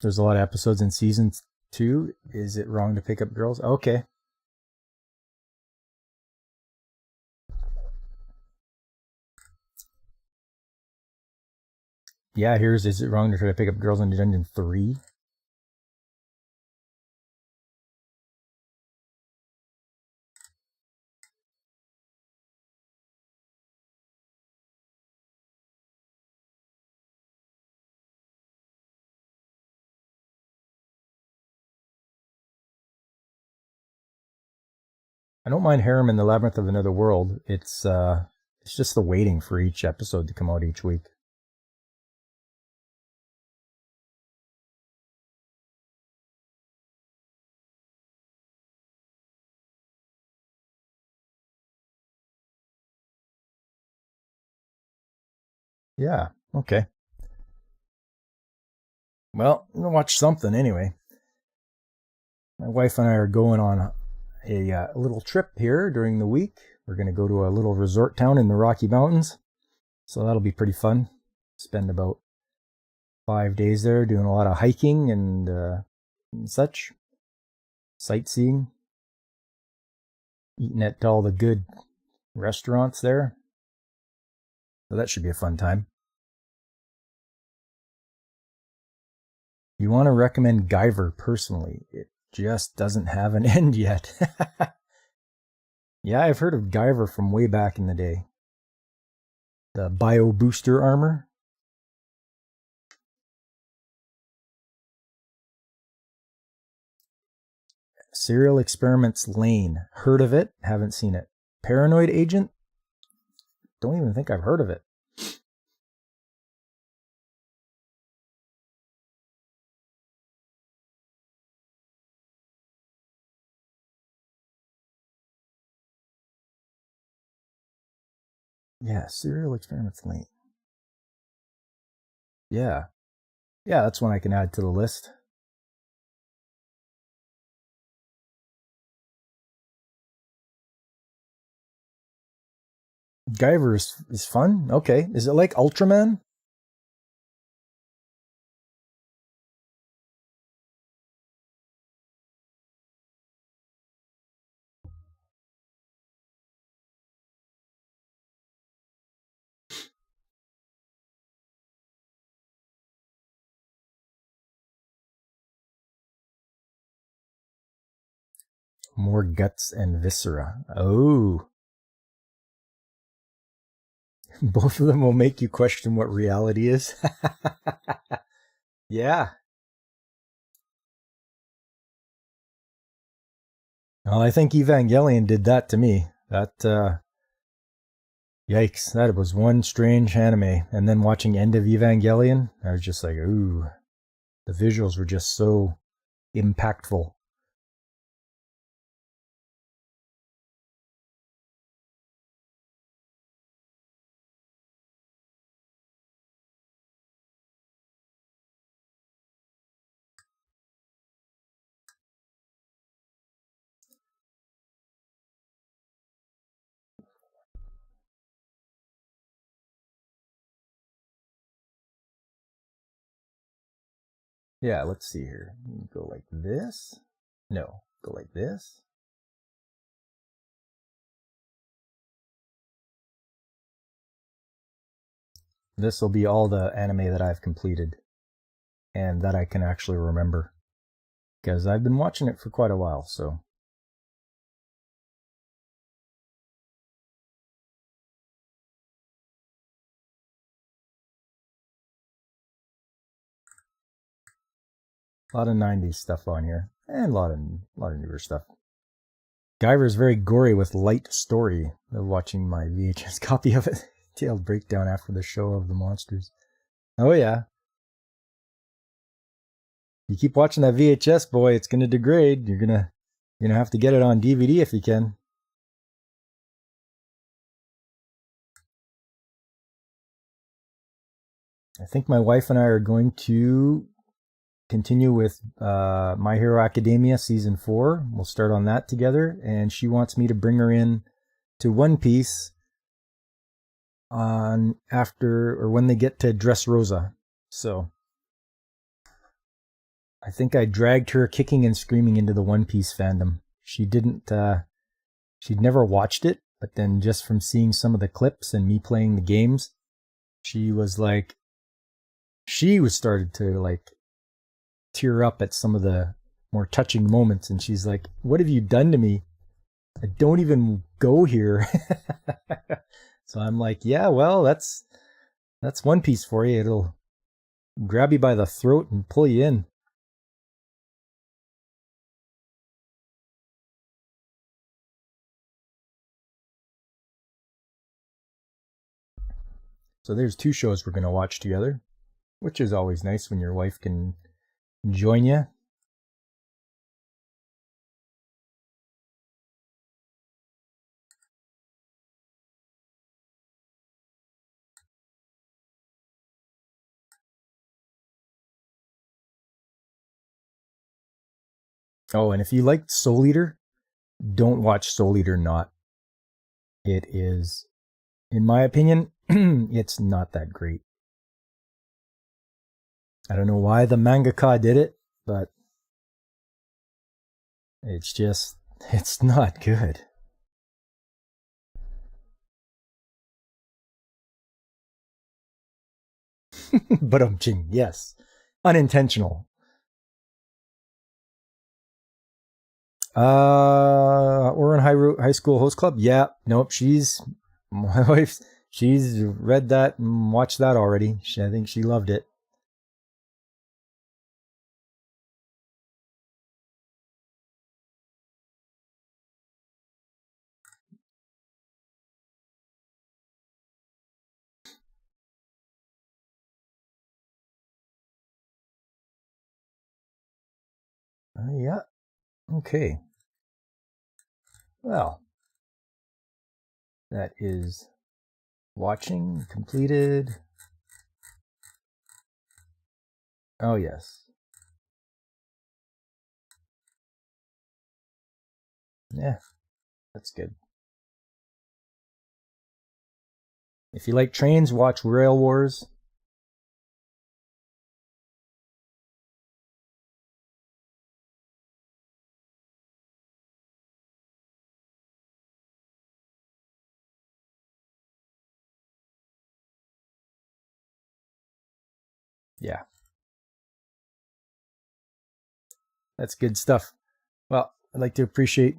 There's a lot of episodes in season 2. Is it wrong to pick up girls? Okay. Yeah, here's Is it wrong to try to pick up girls in Dungeon 3? I don't mind harem in the Labyrinth of Another World. It's just the waiting for each episode to come out each week. Yeah, okay. Well, I'm gonna watch something anyway. My wife and I are going on a little trip here during the week. We're going to go to a little resort town in the Rocky Mountains. So that'll be pretty fun. Spend about 5 days there doing a lot of hiking and such. Sightseeing. Eating at all the good restaurants there. So that should be a fun time. You want to recommend Guyver personally. It just doesn't have an end yet. Yeah, I've heard of Guyver from way back in the day. The bio booster armor. Serial Experiments Lane. Heard of it? Haven't seen it. Paranoid Agent? Don't even think I've heard of it. Yeah, Serial Experiments Lane. Yeah. Yeah, that's one I can add to the list. Guyver is fun. Okay. Is it like Ultraman? More guts and viscera. Oh. Both of them will make you question what reality is. Yeah. Well, I think Evangelion did that to me. That, yikes. That was one strange anime. And then watching End of Evangelion, I was just like, ooh. The visuals were just so impactful. Yeah, let's see here. Go like this. No, go like this. This will be all the anime that I've completed and that I can actually remember. Because I've been watching it for quite a while, so. A lot of 90s stuff on here. And a lot of newer stuff. Guyver is very gory with light story. I'm watching my VHS copy of it. Detailed breakdown after the show of the monsters. Oh yeah. You keep watching that VHS, boy, it's gonna degrade. You're gonna have to get it on DVD if you can. I think my wife and I are going to continue with My Hero Academia Season 4. We'll start on that together, and she wants me to bring her in to One Piece on after or when they get to Dressrosa. So I think I dragged her kicking and screaming into the One Piece fandom. She didn't she'd never watched it, but then just from seeing some of the clips and me playing the games, she was started to like tear up at some of the more touching moments, and she's like, "What have you done to me? I don't even go here." So I'm like, "Yeah, well, that's One Piece for you. It'll grab you by the throat and pull you in." So there's 2 shows we're going to watch together, which is always nice when your wife can join you. Oh, and if you liked Soul Eater, don't watch Soul Eater not. It is, in my opinion, it's not that great. I don't know why the mangaka did it, but it's not good. But yes. Unintentional. Orin High School Host Club? Yeah. Nope. My wife, she's read that and watched that already. I think she loved it. Yeah. Okay. Well, that is watching completed. Oh, yes. Yeah, that's good. If you like trains, watch Rail Wars. Yeah. That's good stuff. Well, I'd like to appreciate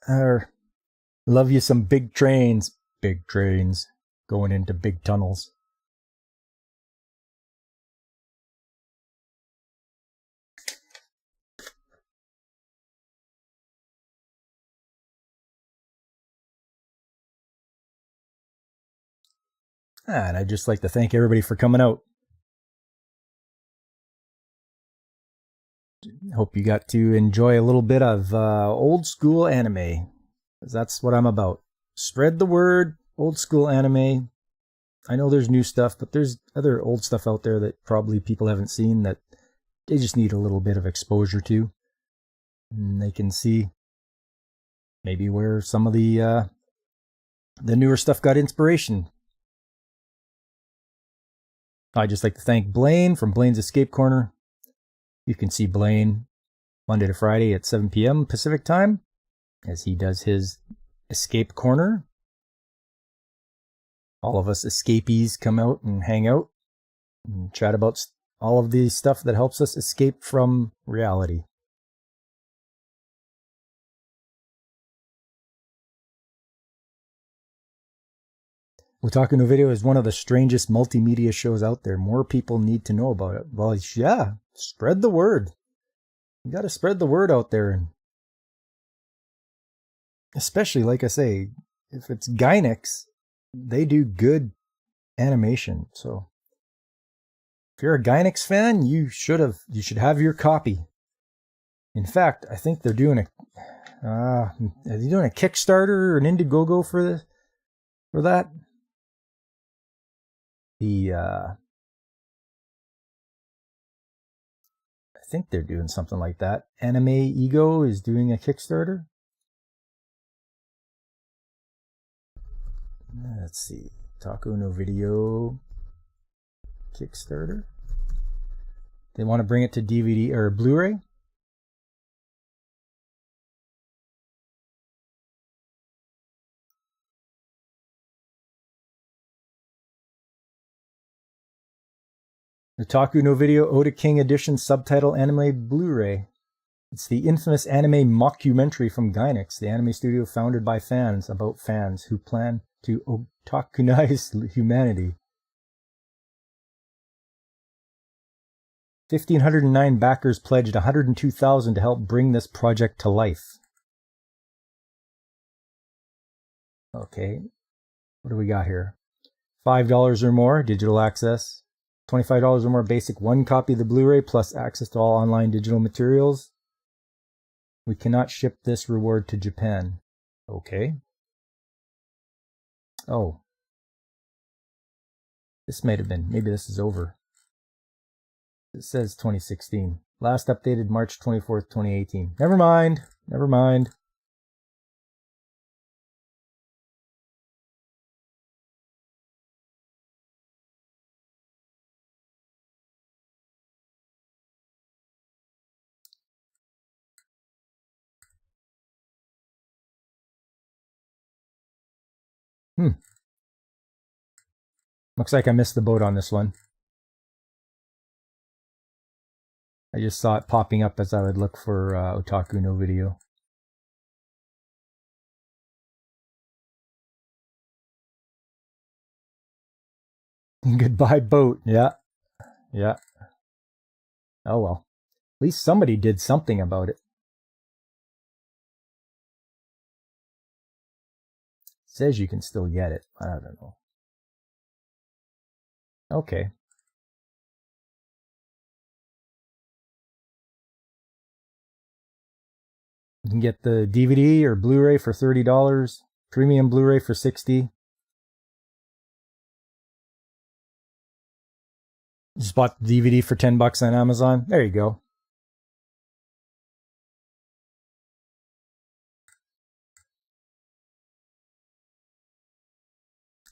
Love you some big trains. Big trains going into big tunnels. And I'd just like to thank everybody for coming out. Hope you got to enjoy a little bit of old school anime. Because that's what I'm about. Spread the word, old school anime. I know there's new stuff, but there's other old stuff out there that probably people haven't seen that they just need a little bit of exposure to. And they can see maybe where some of the newer stuff got inspiration. I'd just like to thank Blaine from Blaine's Escape Corner. You can see Blaine Monday to Friday at 7 p.m. Pacific time as he does his Escape Corner. All of us escapees come out and hang out and chat about all of the stuff that helps us escape from reality. Otaku No Video is one of the strangest multimedia shows out there. More people need to know about it. Well, yeah, spread the word. You got to spread the word out there. And especially, like I say, if it's Gainax, they do good animation. So if you're a Gainax fan, you should have your copy. In fact, I think they're doing are they doing a Kickstarter or an Indiegogo for that? I think they're doing something like that. Anime Ego is doing a Kickstarter. Let's see. Otaku No Video Kickstarter. They want to bring it to DVD or Blu-ray. Otaku No Video Oda King Edition Subtitle Anime Blu-ray. It's the infamous anime mockumentary from Gainax, the anime studio founded by fans about fans who plan to otakunize humanity. 1,509 backers pledged $102,000 to help bring this project to life. Okay, what do we got here? $5 or more, digital access. $25 or more basic, one copy of the Blu-ray plus access to all online digital materials. We cannot ship this reward to Japan. Okay. Oh. This might have been. Maybe this is over. It says 2016. Last updated March 24th, 2018. Never mind. Never mind. Looks like I missed the boat on this one. I just saw it popping up as I would look for Otaku No Video. Goodbye, boat. Yeah. Yeah. Oh well. At least somebody did something about it. Says you can still get it. I don't know. Okay. You can get the DVD or Blu-ray for $30, premium Blu-ray for $60. Just bought the DVD for $10 on Amazon. There you go.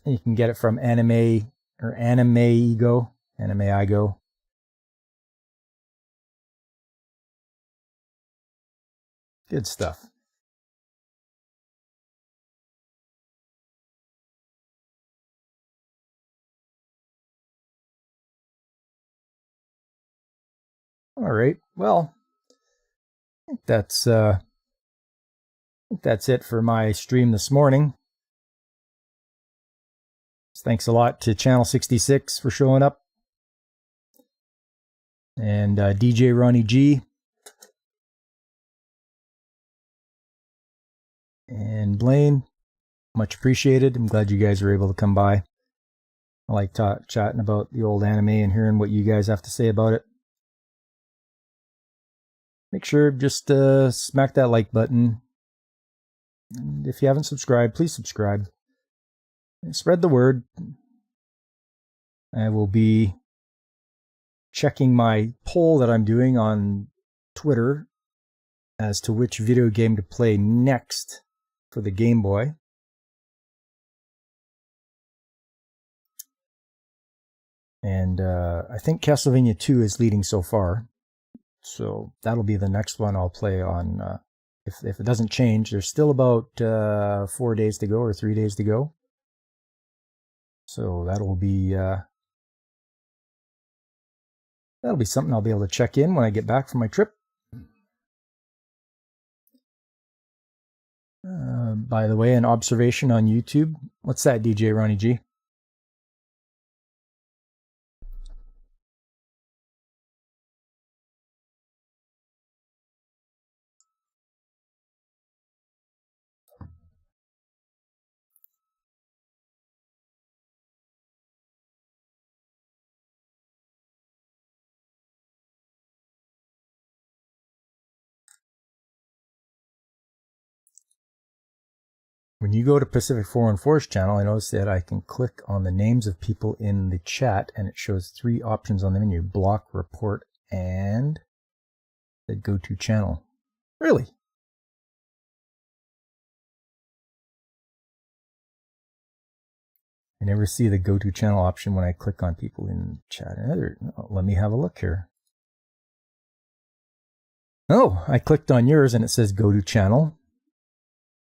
And you can get it from Anime or Anime Ego. Anime Igo. Good stuff. All right. Well, that's That's it for my stream this morning. Thanks a lot to Channel 66 for showing up. And DJ Ronnie G. And Blaine. Much appreciated. I'm glad you guys were able to come by. I like chatting about the old anime and hearing what you guys have to say about it. Make sure just smack that like button. And if you haven't subscribed, please subscribe. And spread the word. I will be checking my poll that I'm doing on Twitter as to which video game to play next for the Game Boy. And I think Castlevania 2 is leading so far. So that'll be the next one I'll play on. If it doesn't change, there's still about 4 days to go or 3 days to go. So that'll be something I'll be able to check in when I get back from my trip. By the way, an observation on YouTube. What's that, DJ Ronnie G? When you go to Pacific 414's channel, I noticed that I can click on the names of people in the chat, and it shows 3 options on the menu: block, report, and the go-to channel. Really? I never see the go-to channel option when I click on people in the chat. Let me have a look here. Oh, I clicked on yours and it says go-to channel.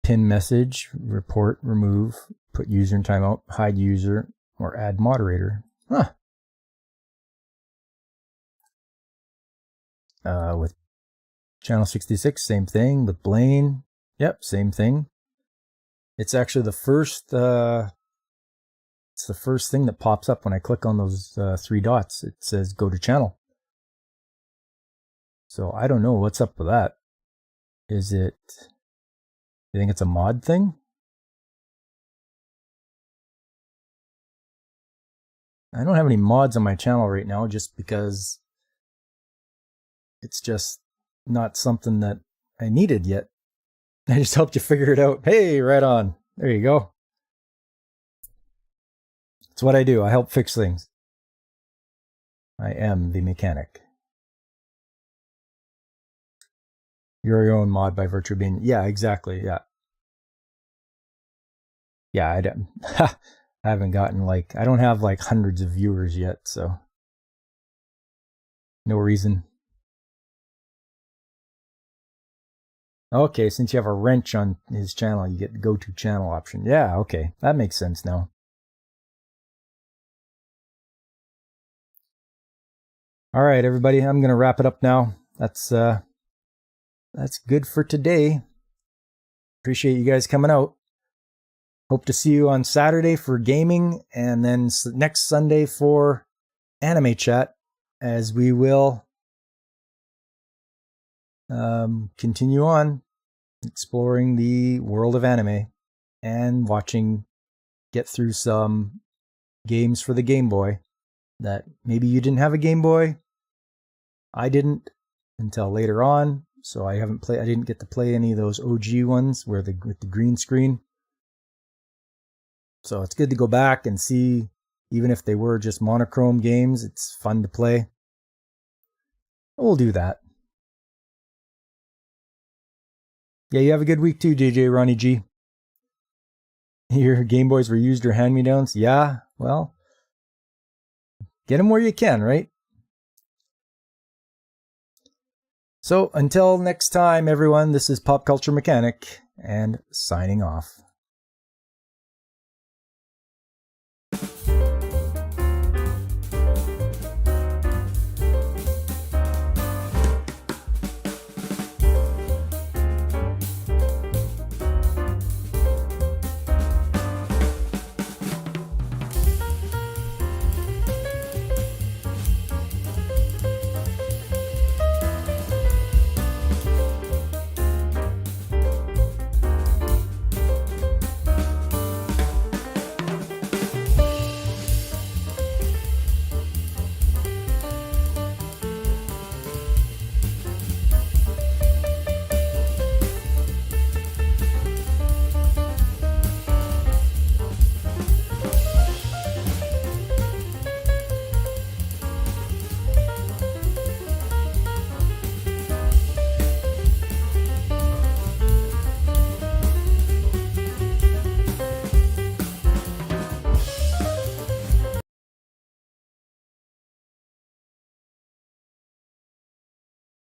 Pin message, report, remove, put user in timeout, hide user, or add moderator. Huh. With Channel 66, same thing. With Blaine, yep, same thing. It's actually the first. It's the first thing that pops up when I click on those 3 dots. It says go to channel. So I don't know what's up with that. Is it? You think it's a mod thing? I don't have any mods on my channel right now just because it's just not something that I needed yet. I just helped you figure it out. Hey, right on. There you go. It's what I do. I help fix things. I am the mechanic. You're your own mod by virtue of being... Yeah, exactly. Yeah. Yeah, I haven't gotten like... I don't have like hundreds of viewers yet, so... No reason. Okay, since you have a wrench on his channel, you get the go-to channel option. Yeah, okay. That makes sense now. All right, everybody. I'm going to wrap it up now. That's good for today. Appreciate you guys coming out. Hope to see you on Saturday for gaming, and then next Sunday for anime chat, as we will continue on exploring the world of anime and get through some games for the Game Boy that maybe you didn't have a Game Boy. I didn't until later on, so I didn't get to play any of those OG ones with the green screen. So it's good to go back and see, even if they were just monochrome games, it's fun to play. We'll do that. Yeah, you have a good week too, JJ Ronnie G. Your Game Boys were used or hand-me-downs? Yeah, well, get them where you can, right? So until next time, everyone, this is Pop Culture Mechanic, and signing off.